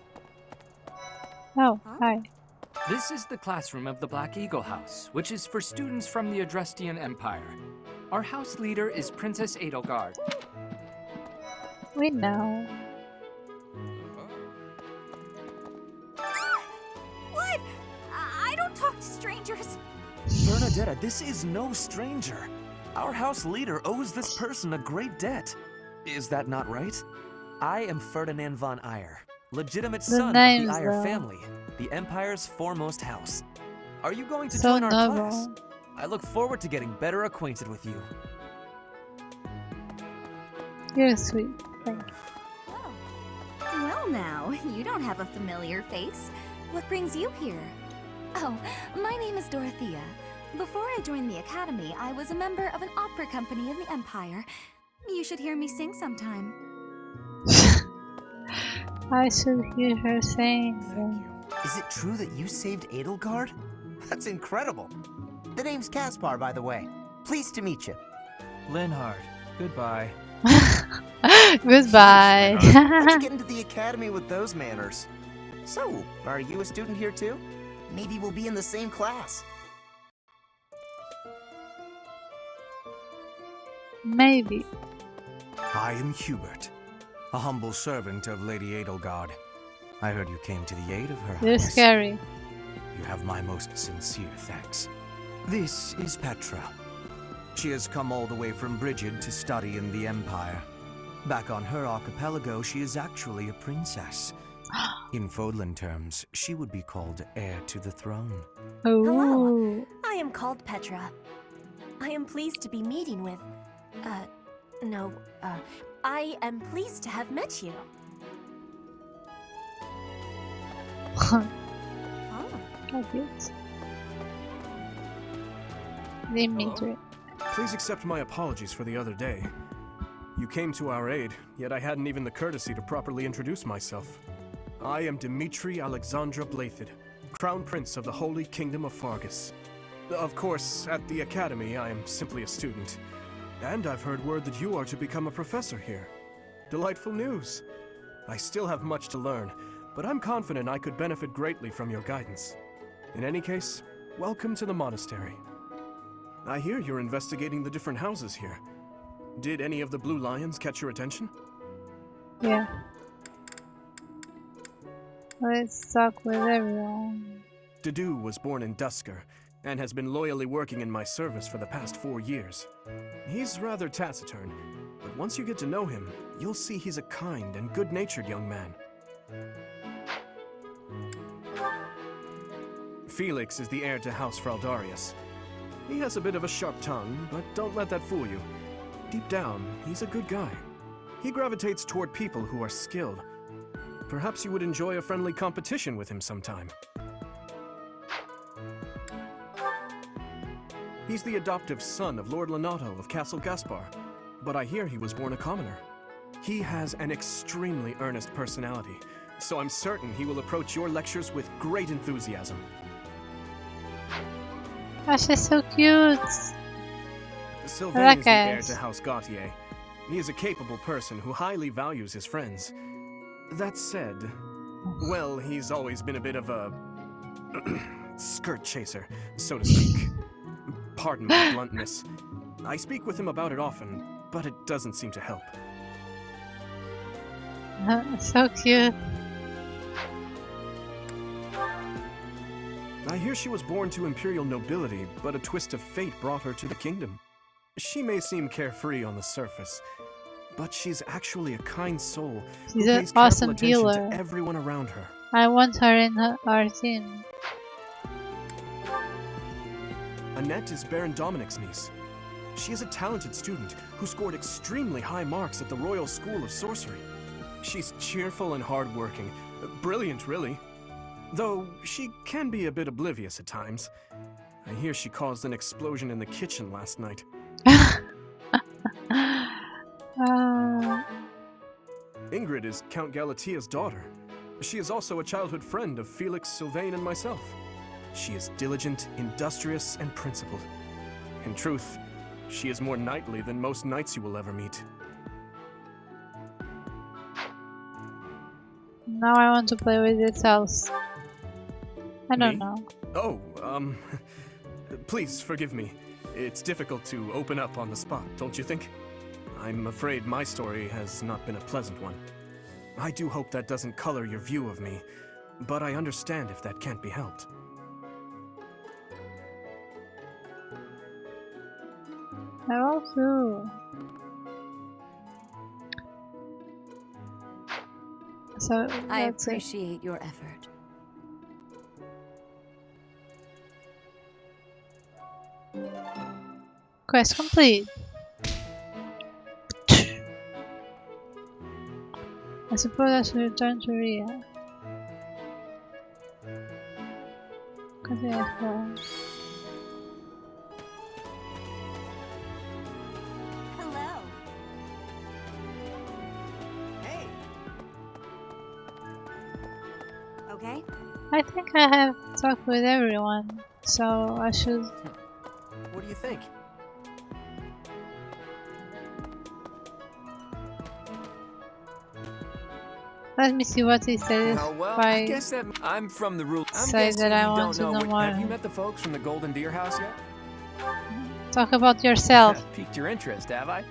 Oh, hi. This is the classroom of the Black Eagle House, which is for students from the Adrestian Empire. Our house leader is Princess Edelgard. We know. What? I don't talk to strangers. Bernadetta, this is no stranger. Our house leader owes this person a great debt. Is that not right? I am Ferdinand von Eyre, legitimate son of the names, Eyre though. family, the Empire's foremost house. Are you going to So join our noble. class? I look forward to getting better acquainted with you. You're sweet. Thank you. Well now, you don't have a familiar face. What brings you here? Oh, my name is Dorothea. Before I joined the Academy, I was a member of an opera company in the Empire. You should hear me sing sometime. I should hear her saying that. Is it true that you saved Edelgard? That's incredible. The name's Caspar, by the way. Pleased to meet you. Linhard, goodbye. Goodbye. How'd you get into the academy with those manners? So, are you a student here too? Maybe we'll be in the same class. Maybe. I am Hubert, a humble servant of Lady Edelgard. I heard you came to the aid of her You're highness. scary. You have my most sincere thanks. This is Petra. She has come all the way from Brigid to study in the Empire. Back on her archipelago, she is actually a princess. In Fodlan terms, she would be called heir to the throne. Hello. I am called Petra. I am pleased to be meeting with... I am pleased to have met you. How cute. Dimitri. Please accept my apologies for the other day. You came to our aid, yet I hadn't even the courtesy to properly introduce myself. I am Dimitri Alexandra Blathid, Crown Prince of the Holy Kingdom of Fargus. Of course, at the Academy, I am simply a student. And I've heard word that you are to become a professor here. Delightful news. I still have much to learn, but I'm confident I could benefit greatly from your guidance. In any case, welcome to the monastery. I hear you're investigating the different houses here. Did any of the blue lions catch your attention? Yeah. Let's talk with everyone. Dedu was born in Dusker, and has been loyally working in my service for the past 4 years. He's rather taciturn, but once you get to know him, you'll see he's a kind and good-natured young man. Felix is the heir to House Fraldarius. He has a bit of a sharp tongue, but don't let that fool you. Deep down, he's a good guy. He gravitates toward people who are skilled. Perhaps you would enjoy a friendly competition with him sometime. He's the adoptive son of Lord Lenato of Castle Gaspar, but I hear he was born a commoner. He has an extremely earnest personality, so I'm certain he will approach your lectures with great enthusiasm. Oh, she's so cute. Sylvain is the heir to House Gautier. He is a capable person who highly values his friends. That said, well, he's always been a bit of a skirt chaser, so to speak. Pardon my bluntness. I speak with him about it often, but it doesn't seem to help. So cute. I hear she was born to imperial nobility, but a twist of fate brought her to the kingdom. She may seem carefree on the surface, but she's actually a kind soul She's who an pays careful awesome attention healer. to everyone around her. I want her in our team. Annette is Baron Dominic's niece. She is a talented student who scored extremely high marks at the Royal School of Sorcery. She's cheerful and hardworking. Brilliant, really. Though she can be a bit oblivious at times. I hear she caused an explosion in the kitchen last night. Ingrid is Count Galatia's daughter. She is also a childhood friend of Felix, Sylvain, and myself. She is diligent, industrious, and principled. In truth, she is more knightly than most knights you will ever meet. Now I want to play with this house. I don't Me? know. Oh, please forgive me. It's difficult to open up on the spot, don't you think? I'm afraid my story has not been a pleasant one. I do hope that doesn't color your view of me, but I understand if that can't be helped. I also. So I that's it. appreciate your effort. Quest complete. I suppose I should return to Ria. Hello. Hey. Okay. I think I have talked with everyone, so I should. What do you think? Let me see what he said. Oh, well, if I guess that I'm from the rule. I'm say guessing that I you want don't to know. know more. Have you met the folks from the Golden Deer House yet? Talk about yourself. Piqued your interest, have I?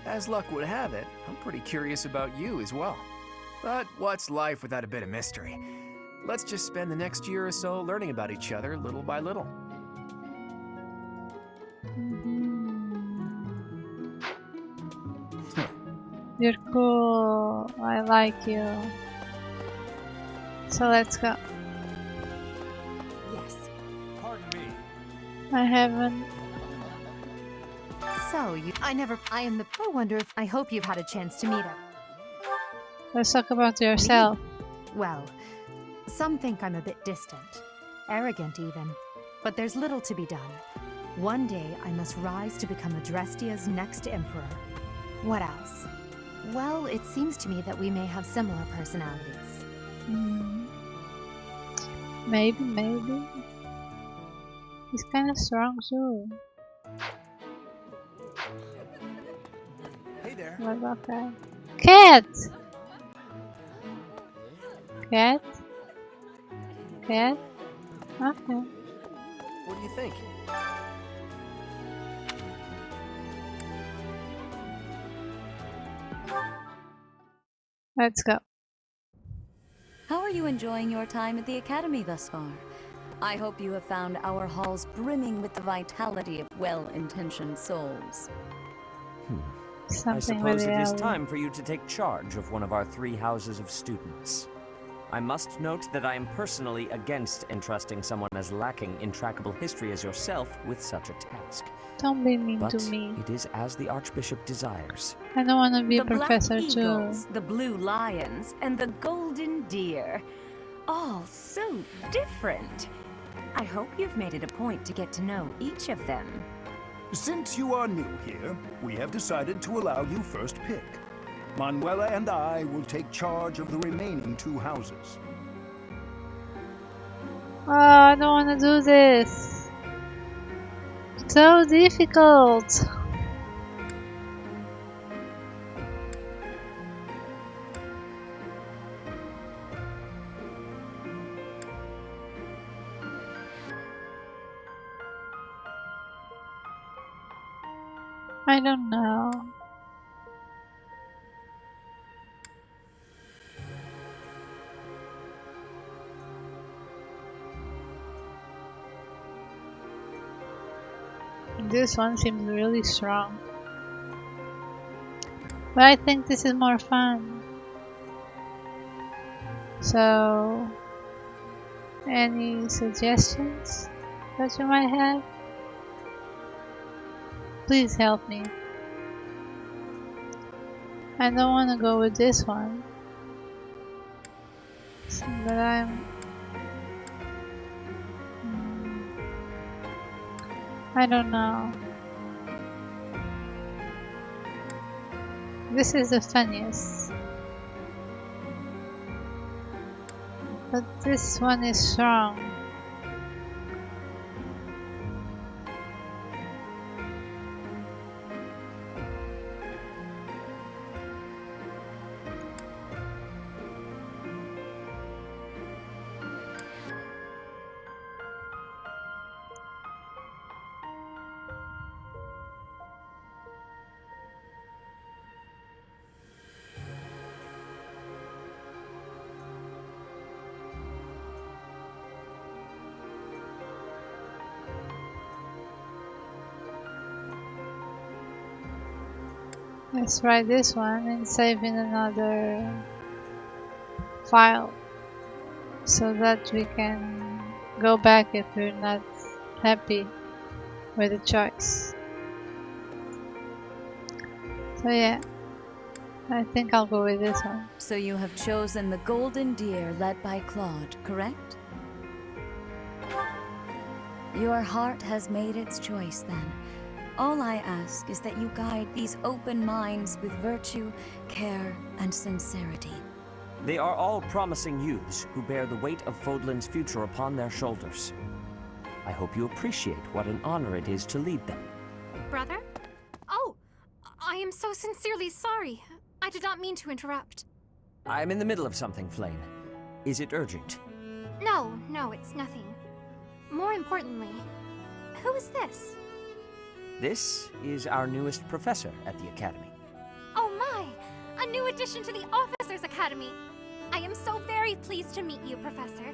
As luck would have it, I'm pretty curious about you as well. But what's life without a bit of mystery? Let's just spend the next year or so learning about each other little by little. You're cool. I like you. So let's go. Yes. Pardon me. I haven't. So, I am the. I wonder if. I hope you've had a chance to meet him. Let's talk about yourself. Well, some think I'm a bit distant, arrogant even, but there's little to be done. One day I must rise to become Adrestia's next emperor. What else? Well, it seems to me that we may have similar personalities. Maybe. He's kind of strong too. Hey there. What about that? Cat! Cat? Cat? Okay. What do you think? Let's go. How are you enjoying your time at the Academy thus far? I hope you have found our halls brimming with the vitality of well-intentioned souls. I Something suppose really it is early. time for you to take charge of one of our 3 houses of students. I must note that I am personally against entrusting someone as lacking in trackable history as yourself with such a task. Don't be mean But to me. it is as the Archbishop desires. I don't want to be a The professor Black too. Eagles, the Blue Lions, and the Golden Deer. All so different. I hope you've made it a point to get to know each of them. Since you are new here, we have decided to allow you first pick. Manuela and I will take charge of the remaining 2 houses. Oh, I don't want to do this. So difficult. I don't know. This one seems really strong. But I think this is more fun. So, any suggestions that you might have? Please help me. I don't want to go with this one. But I don't know. This is the funniest. But this one is strong. Let's try this one and save in another file so that we can go back if we're not happy with the choice. So yeah, I think I'll go with this one. So you have chosen the Golden Deer led by Claude, correct? Your heart has made its choice then. All I ask is that you guide these open minds with virtue, care, and sincerity. They are all promising youths who bear the weight of Fodlan's future upon their shoulders. I hope you appreciate what an honor it is to lead them. Brother? Oh, I am so sincerely sorry. I did not mean to interrupt. I'm in the middle of something, Flame. Is it urgent? No, it's nothing. More importantly, who is this? This is our newest professor at the Academy. Oh my! A new addition to the Officers Academy! I am so very pleased to meet you, Professor.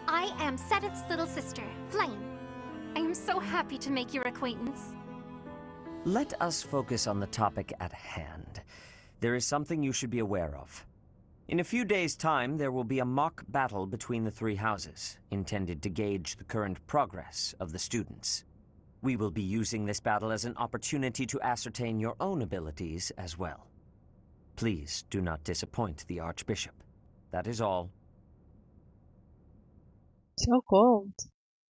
I am Sedith's little sister, Flame. I am so happy to make your acquaintance. Let us focus on the topic at hand. There is something you should be aware of. In a few days' time, there will be a mock battle between the 3 houses, intended to gauge the current progress of the students. We will be using this battle as an opportunity to ascertain your own abilities as well. Please do not disappoint the Archbishop. That is all. So cold.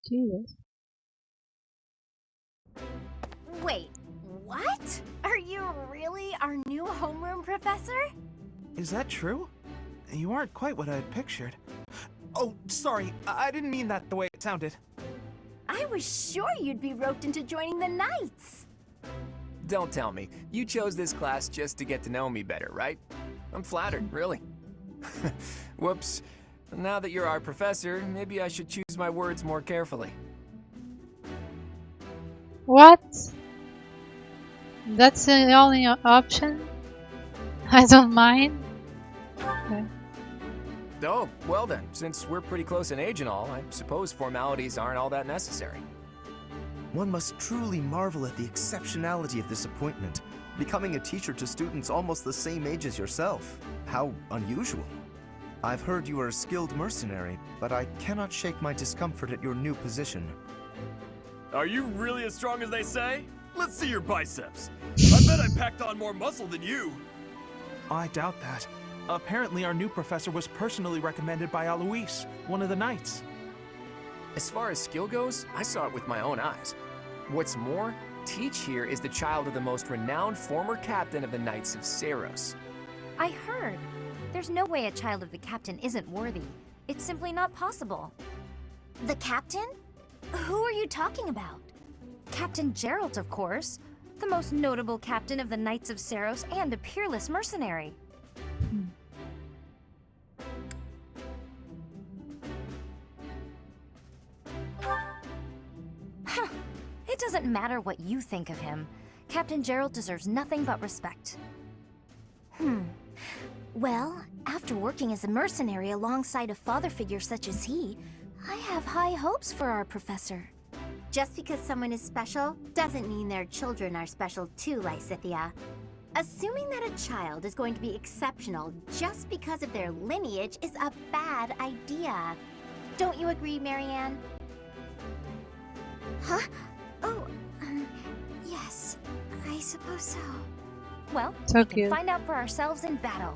Jesus. Wait, what? Are you really our new homeroom professor? Is that true? You aren't quite what I had pictured. Oh, sorry, I didn't mean that the way it sounded. I was sure you'd be roped into joining the Knights. Don't tell me. You chose this class just to get to know me better, right? I'm flattered, really. Whoops. Now that you're our professor, maybe I should choose my words more carefully. What? That's the only option? I don't mind. Okay. Oh, well then, since we're pretty close in age and all, I suppose formalities aren't all that necessary. One must truly marvel at the exceptionality of this appointment. Becoming a teacher to students almost the same age as yourself. How unusual. I've heard you are a skilled mercenary, but I cannot shake my discomfort at your new position. Are you really as strong as they say? Let's see your biceps. I bet I packed on more muscle than you. I doubt that. Apparently our new professor was personally recommended by Alois, one of the knights. As far as skill goes, I saw it with my own eyes. What's more, Teach here is the child of the most renowned former captain of the Knights of Seros. I heard. There's no way a child of the captain isn't worthy. It's simply not possible. The captain? Who are you talking about? Captain Geralt, of course. The most notable captain of the Knights of Seros and a peerless mercenary. Huh. It doesn't matter what you think of him. Captain Geralt deserves nothing but respect. Well, after working as a mercenary alongside a father figure such as he, I have high hopes for our professor. Just because someone is special doesn't mean their children are special too, Lysithia. Assuming that a child is going to be exceptional just because of their lineage is a bad idea. Don't you agree, Marianne? Huh? Oh, yes, I suppose so. Well, we can find out for ourselves in battle.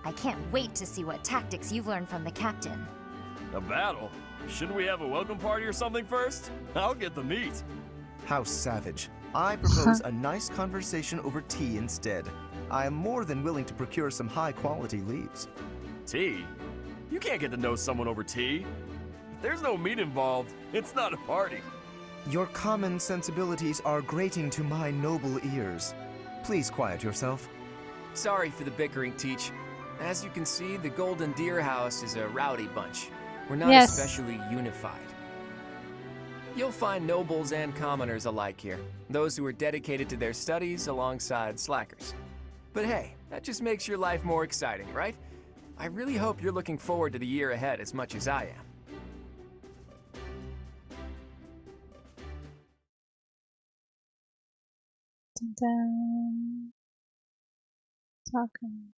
I can't wait to see what tactics you've learned from the captain. A battle? Shouldn't we have a welcome party or something first? I'll get the meat. How savage. I propose a nice conversation over tea instead. I am more than willing to procure some high-quality leaves. Tea? You can't get to know someone over tea. If there's no meat involved, it's not a party. Your common sensibilities are grating to my noble ears. Please quiet yourself. Sorry for the bickering, Teach. As you can see, the Golden Deer House is a rowdy bunch. We're not especially unified. You'll find nobles and commoners alike here, those who are dedicated to their studies alongside slackers. But hey, that just makes your life more exciting, right? I really hope you're looking forward to the year ahead as much as I am. Talking.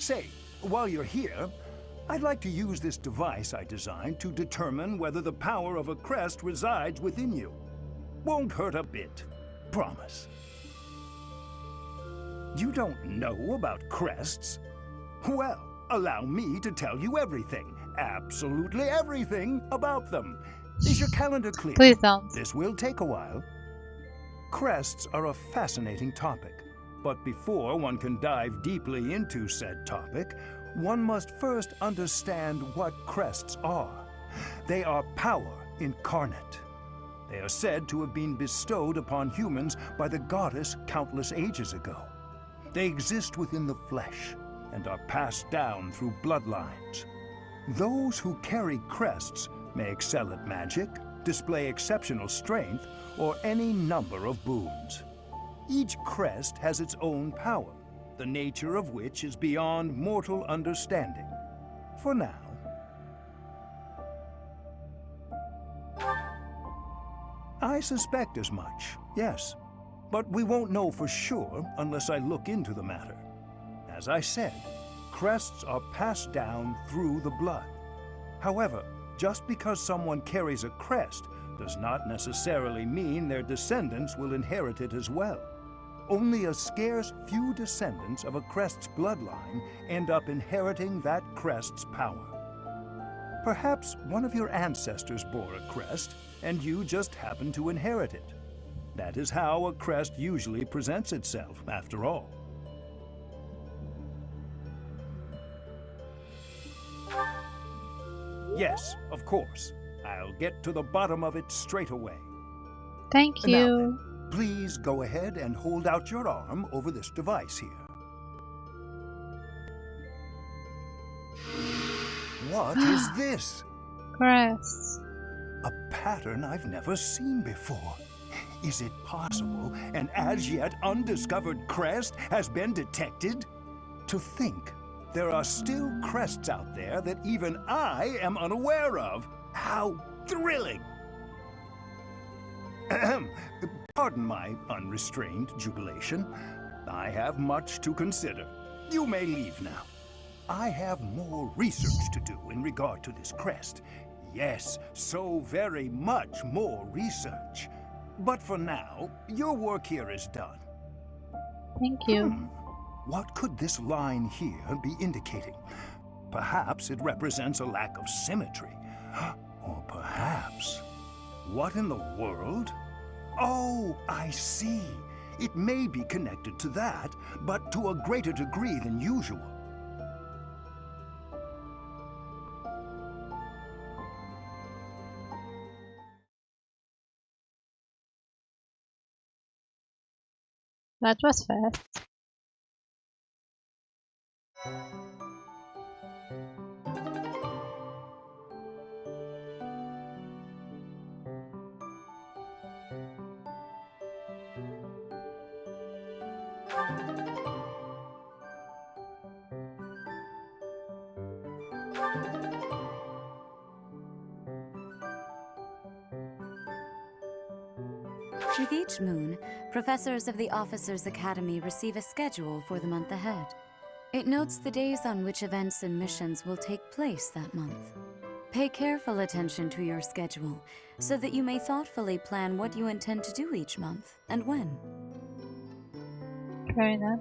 Say, while you're here, I'd like to use this device I designed to determine whether the power of a crest resides within you. Won't hurt a bit. Promise. You don't know about crests? Well, allow me to tell you everything, absolutely everything about them. Is your calendar clear? Please don't. This will take a while. Crests are a fascinating topic. But before one can dive deeply into said topic, one must first understand what crests are. They are power incarnate. They are said to have been bestowed upon humans by the goddess countless ages ago. They exist within the flesh and are passed down through bloodlines. Those who carry crests may excel at magic, display exceptional strength, or any number of boons. Each crest has its own power, the nature of which is beyond mortal understanding. For now. I suspect as much, yes. But we won't know for sure unless I look into the matter. As I said, crests are passed down through the blood. However, just because someone carries a crest does not necessarily mean their descendants will inherit it as well. Only a scarce few descendants of a crest's bloodline end up inheriting that crest's power. Perhaps one of your ancestors bore a crest, and you just happen to inherit it. That is how a crest usually presents itself, after all. Yes, of course. I'll get to the bottom of it straight away. Thank you. Now then, please go ahead and hold out your arm over this device here. What is this? Crests. A pattern I've never seen before. Is it possible an as yet undiscovered crest has been detected? To think there are still crests out there that even I am unaware of. How thrilling! Ahem. Pardon my unrestrained jubilation. I have much to consider. You may leave now. I have more research to do in regard to this crest. Yes, so very much more research. But for now, your work here is done. Thank you. What could this line here be indicating? Perhaps it represents a lack of symmetry. Or perhaps... What in the world? Oh, I see. It may be connected to that, but to a greater degree than usual. That was fast. With each moon, professors of the Officers' Academy receive a schedule for the month ahead. It notes the days on which events and missions will take place that month. Pay careful attention to your schedule, so that you may thoughtfully plan what you intend to do each month, and when. Fair enough.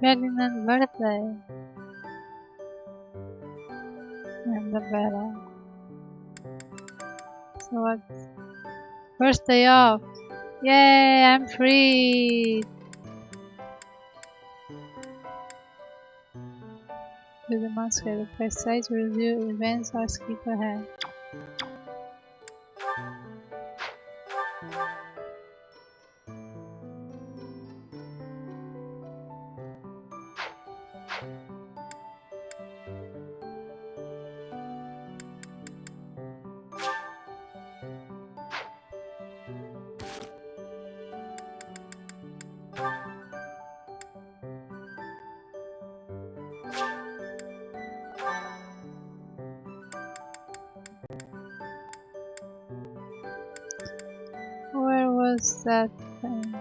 Ferdinand's birthday. And the battle. So what? First day off. Yay, I'm free. Do the month schedule. Press site to review events or skip ahead. Where was that thing?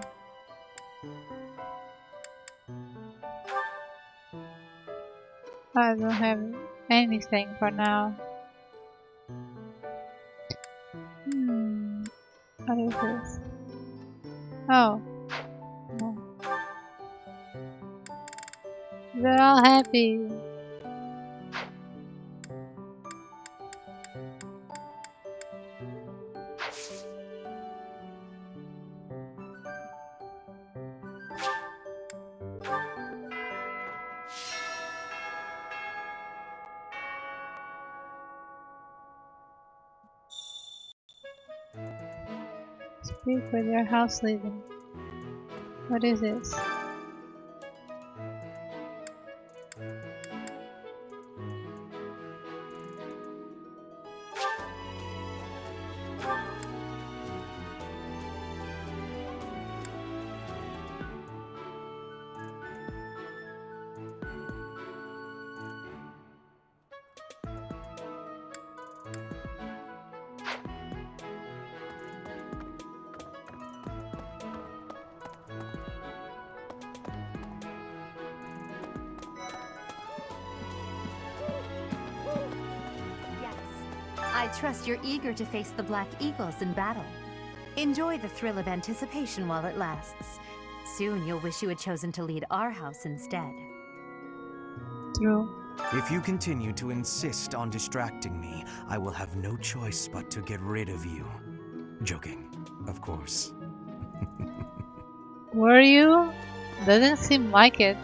I don't have anything for now. What is this? Oh. No. They're all happy. Speak with your house leader. What is this? I trust you're eager to face the Black Eagles in battle. Enjoy the thrill of anticipation while it lasts. Soon you'll wish you had chosen to lead our house instead. True. If you continue to insist on distracting me, I will have no choice but to get rid of you. Joking, of course. Were you? Doesn't seem like it.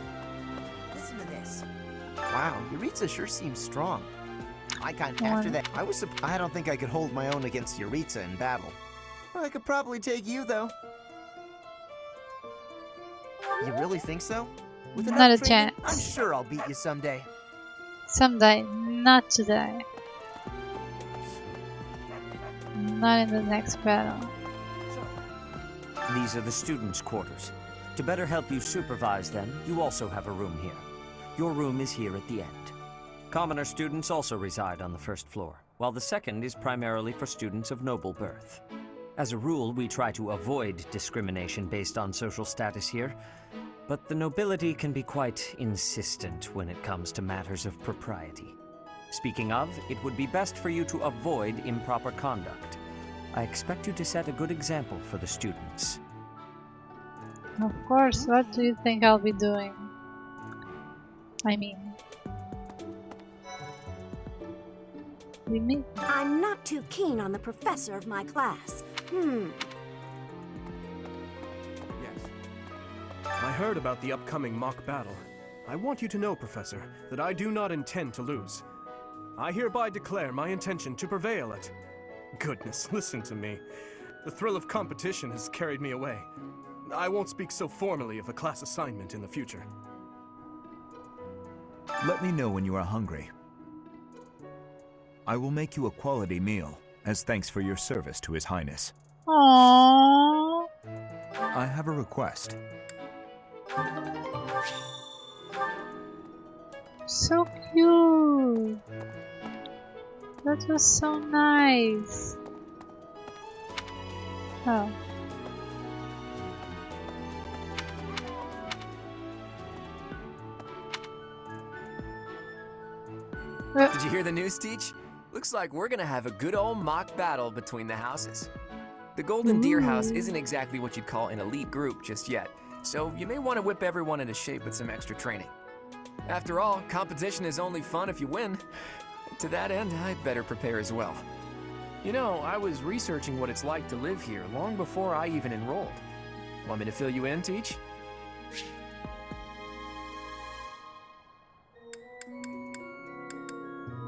Listen to this. Wow, Yuritsa sure seems strong. After that, I don't think I could hold my own against Yuritsa in battle. I could probably take you, though. You really think so? With Not a enough training, chance. I'm sure I'll beat you someday. Someday, not today. Not in the next battle. These are the students' quarters. To better help you supervise them, you also have a room here. Your room is here at the end. Commoner students also reside on the first floor, while the second is primarily for students of noble birth. As a rule, we try to avoid discrimination based on social status here, but the nobility can be quite insistent when it comes to matters of propriety. Speaking of, it would be best for you to avoid improper conduct. I expect you to set a good example for the students. Of course, what do you think I'll be doing? You mean? I'm not too keen on the professor of my class. Yes. I heard about the upcoming mock battle. I want you to know, Professor, that I do not intend to lose. I hereby declare my intention to prevail at... Goodness, listen to me. The thrill of competition has carried me away. I won't speak so formally of a class assignment in the future. Let me know when you are hungry. I will make you a quality meal, as thanks for your service to His Highness. Aww. I have a request. So cute. That was so nice. Oh. Did you hear the news, Teach? Looks like we're gonna have a good old mock battle between the houses. The Golden Deer House isn't exactly what you'd call an elite group just yet, so you may want to whip everyone into shape with some extra training. After all, competition is only fun if you win. To that end, I'd better prepare as well. You know, I was researching what it's like to live here long before I even enrolled. Want me to fill you in, Teach?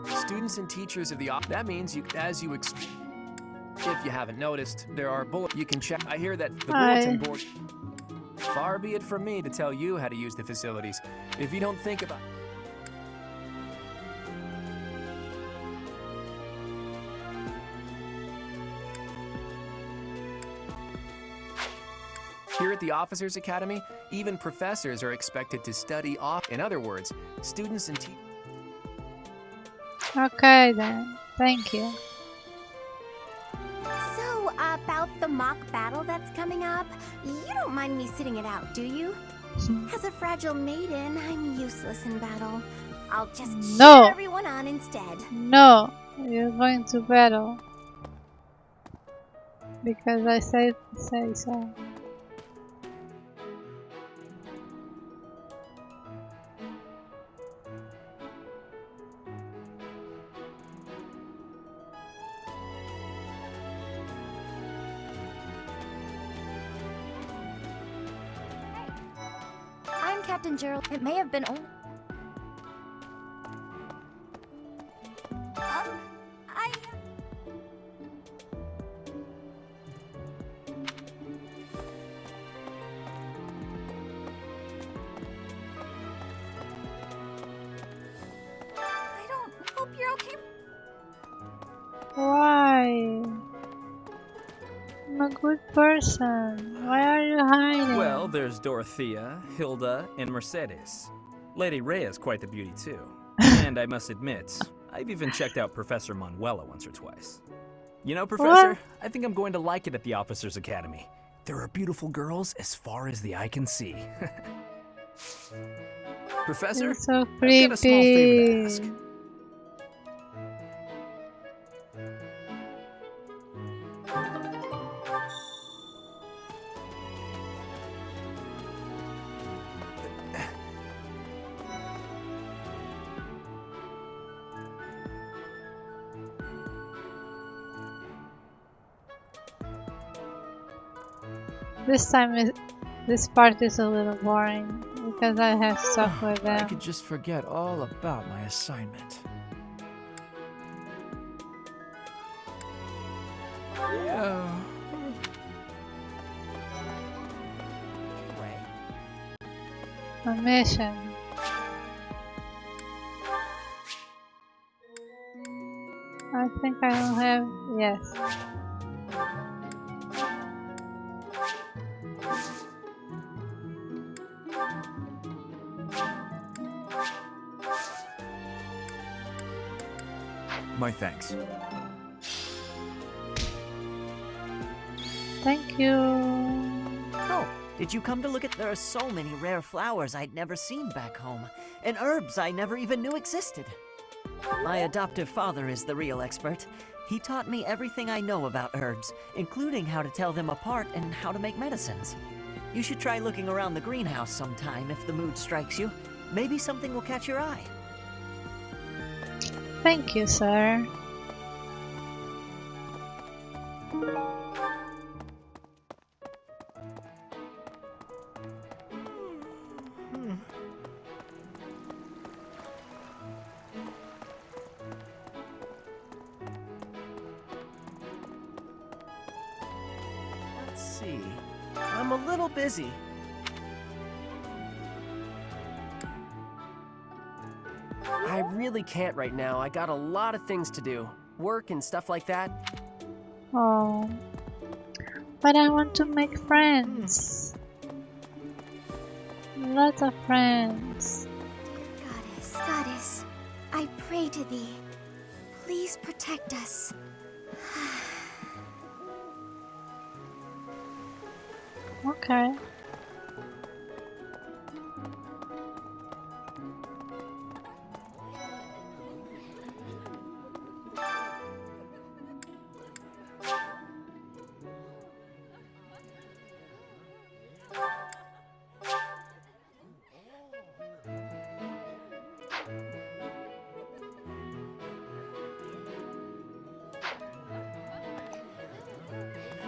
Students and teachers of the that means if you haven't noticed, there are you can check. I hear that the bulletin board. Far be it from me to tell you how to use the facilities if you don't think about. Here at the Officers Academy, even professors are expected to study off. In other words, students and teachers. Okay then, thank you. So, about the mock battle that's coming up, you don't mind me sitting it out, do you? As a fragile maiden, I'm useless in battle. I'll just cheer everyone on instead. No, you're going to battle. Because I say so. Captain Gerald, it may have been only... I don't hope you're okay. Why? I'm a good person. Why are you hiding? Well, there's Dorothea, Hilda, and Mercedes. Lady Rhea's quite the beauty too. And I must admit, I've even checked out Professor Manuela once or twice. You know, Professor, I think I'm going to like it at the Officers Academy. There are beautiful girls as far as the eye can see. Professor, you're so I've got a small favor to creepy. ask. This part is a little boring because I have stuff with I them. could just forget all about my assignment. Yeah. A mission. I think I don't have. Yes. My thanks. Thank you. Oh, did you come to look at? There are so many rare flowers I'd never seen back home, and herbs I never even knew existed. My adoptive father is the real expert. He taught me everything I know about herbs, including how to tell them apart and how to make medicines. You should try looking around the greenhouse sometime if the mood strikes you. Maybe something will catch your eye. Thank you, sir. Let's see. I'm a little busy. I really can't right now. I got a lot of things to do. Work and stuff like that. Oh. But I want to make friends. Lots of friends. Goddess, I pray to thee. Please protect us. Okay.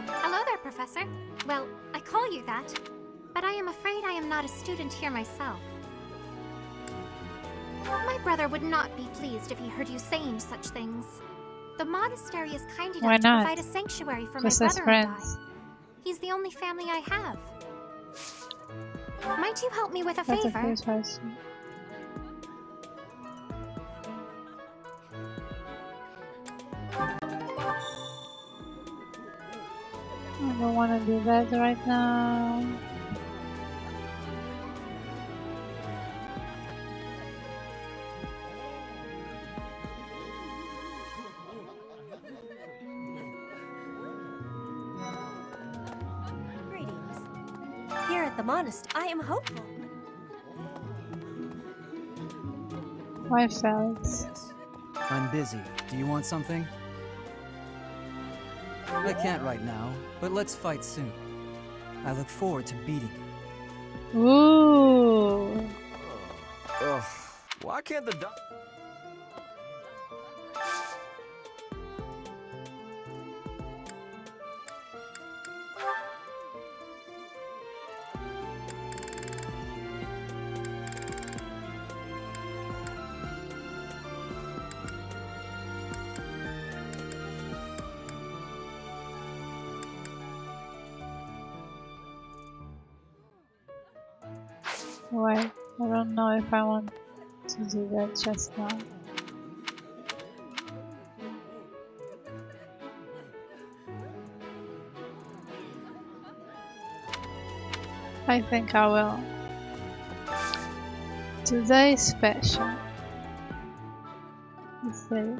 Hello there, Professor. Well, I call you that, but I am afraid I am not a student here myself. My brother would not be pleased if he heard you saying such things. The monastery is kind Why enough to not? provide a sanctuary for Just my as brother and friends. I. He's the only family I have. Might you help me with a That's a favor? good question. I don't want to do that right now. Greetings. Here at the monastery, I am hopeful. Why, Felix? I'm busy. Do you want something? I can't right now, but let's fight soon. I look forward to beating you. Ooh. Ugh. Why can't the doc... Wait, I don't know if I want to do that just now. I think I will. Today's special. Let's see.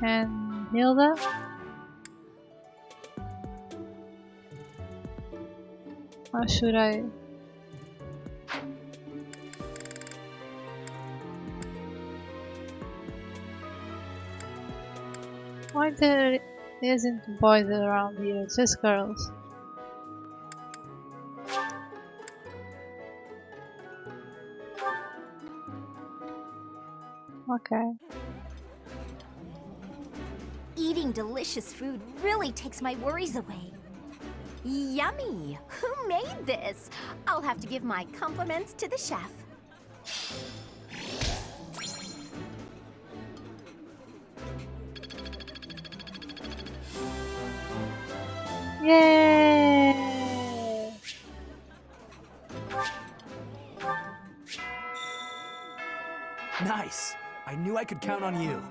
And Hilda? Or should I? Why there isn't boys around here, just girls? Okay. Eating delicious food really takes my worries away. Yummy! Who made this? I'll have to give my compliments to the chef. Yay! Nice! I knew I could count on you.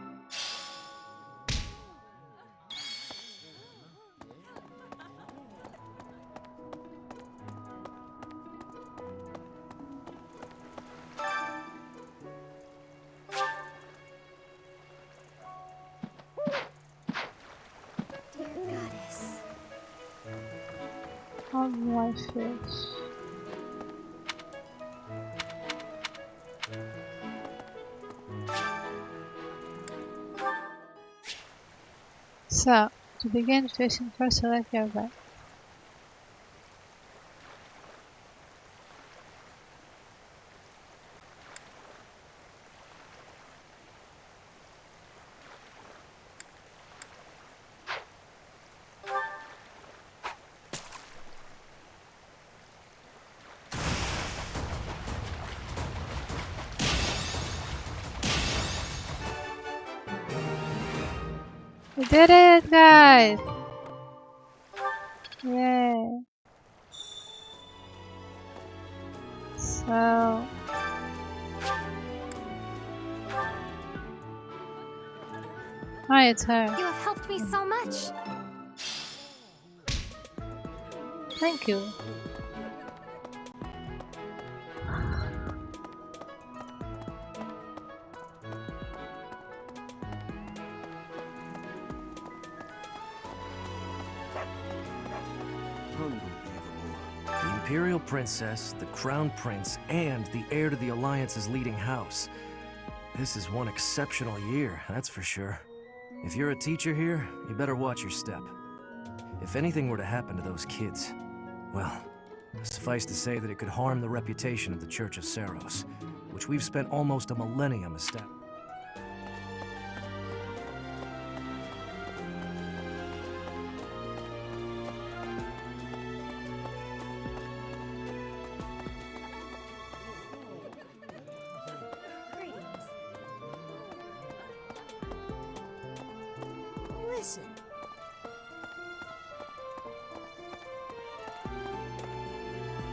Dear goddess. How do I fish? So, to begin fishing, first select your bait. We did it, guys! Yay! So... Hi, it's her. You have helped me so much. Thank you. The Imperial Princess, the Crown Prince, and the heir to the Alliance's leading house. This is one exceptional year, that's for sure. If you're a teacher here, you better watch your step. If anything were to happen to those kids, well, suffice to say that it could harm the reputation of the Church of Saros, which we've spent almost a millennium establishing. Listen.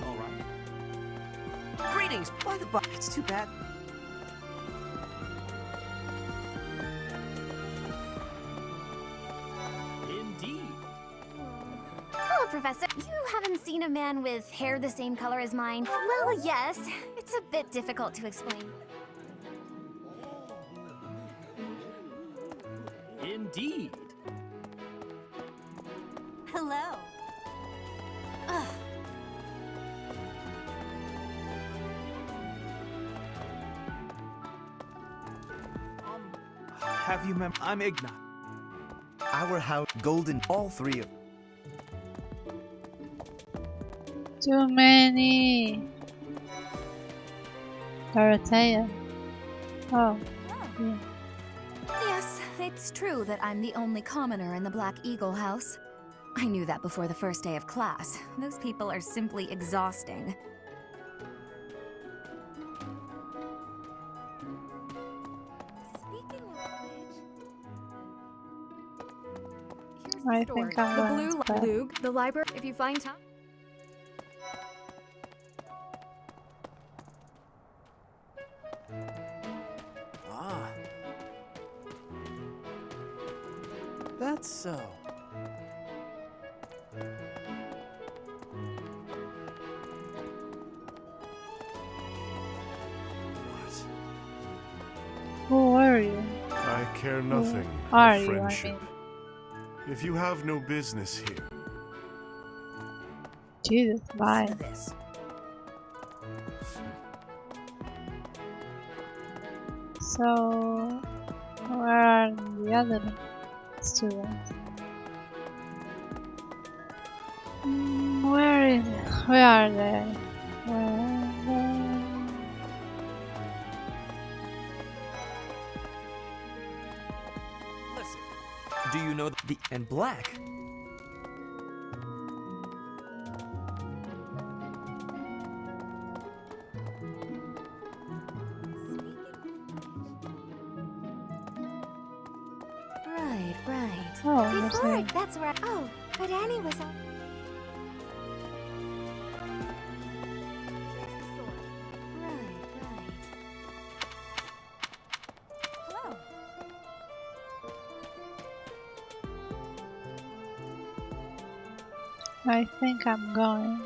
All right. Greetings, by the by. It's too bad. Indeed. Hello, Professor. You haven't seen a man with hair the same color as mine? Well, yes. It's a bit difficult to explain. Indeed. Hello. Ugh. Have you I'm Ignat. Our house, golden, all three of. Too many! Dorothea. Oh. Yeah. Yes, it's true that I'm the only commoner in the Black Eagle house. I knew that before the first day of class. Those people are simply exhausting. I think I'm The going blue to bed. Lug, the library, if you find time. Ah. That's so. Who are you? I care nothing Who are of you, I friendship. If you have no business here. Jesus, bye. So, where are the other students? Where is? Where are they? Listen, do you know the and black? right. Oh, there's Before, a- that's where. Oh, but Annie was. Hello. I think I'm going.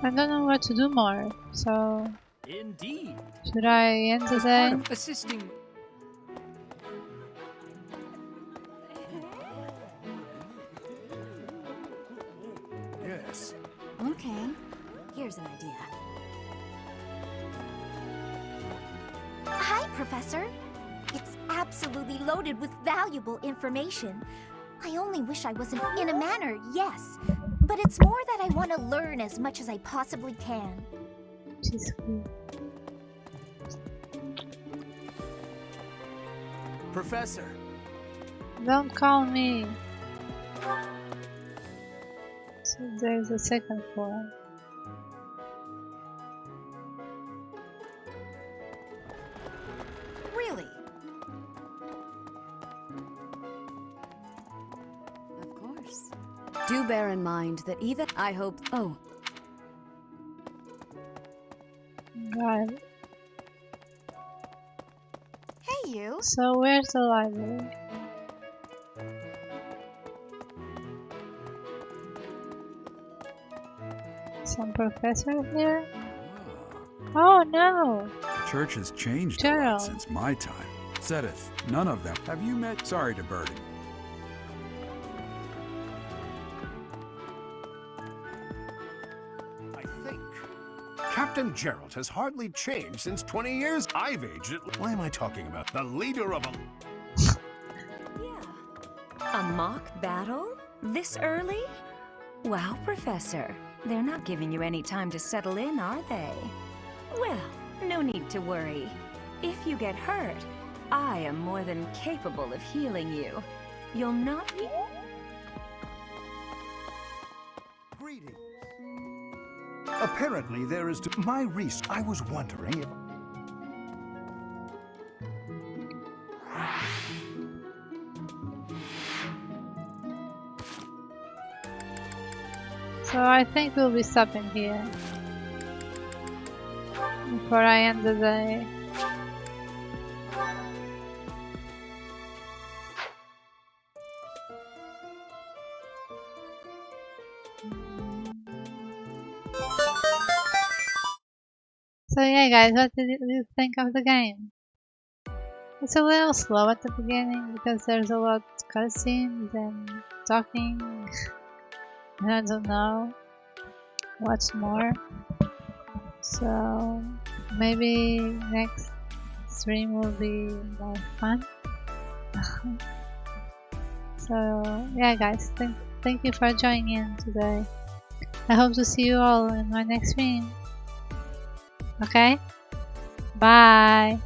I don't know what to do more, so Indeed. should I end the As day? part of assisting. Yes. Okay, here's an idea. Hi, Professor. It's absolutely loaded with valuable information. I only wish I wasn't in a manner, yes. But it's more that I want to learn as much as I possibly can. She's cool. Professor. Don't call me. So there's a second floor. Really? Of course. Do bear in mind that even I hope. Oh, God. Hey, you. So where's the library? Some professor here? Oh no! The church has changed a Gerald. lot since my time. Sedith, none of them. Have you met? Sorry to burden. I think. Captain Gerald has hardly changed since 20 years. I've aged. Why am I talking about? The leader of a... A mock battle? This early? Wow, Professor. They're not giving you any time to settle in, are they? Well, no need to worry. If you get hurt, I am more than capable of healing you. You'll not be... Greetings. Apparently there is my research. I was wondering if... So I think we'll be stopping here before I end the day. So yeah guys, what did you think of the game? It's a little slow at the beginning because there's a lot of cutscenes and talking. And I don't know what's more. So maybe next stream will be more fun. So yeah guys, thank you for joining in today. I hope to see you all in my next stream. Okay? Bye!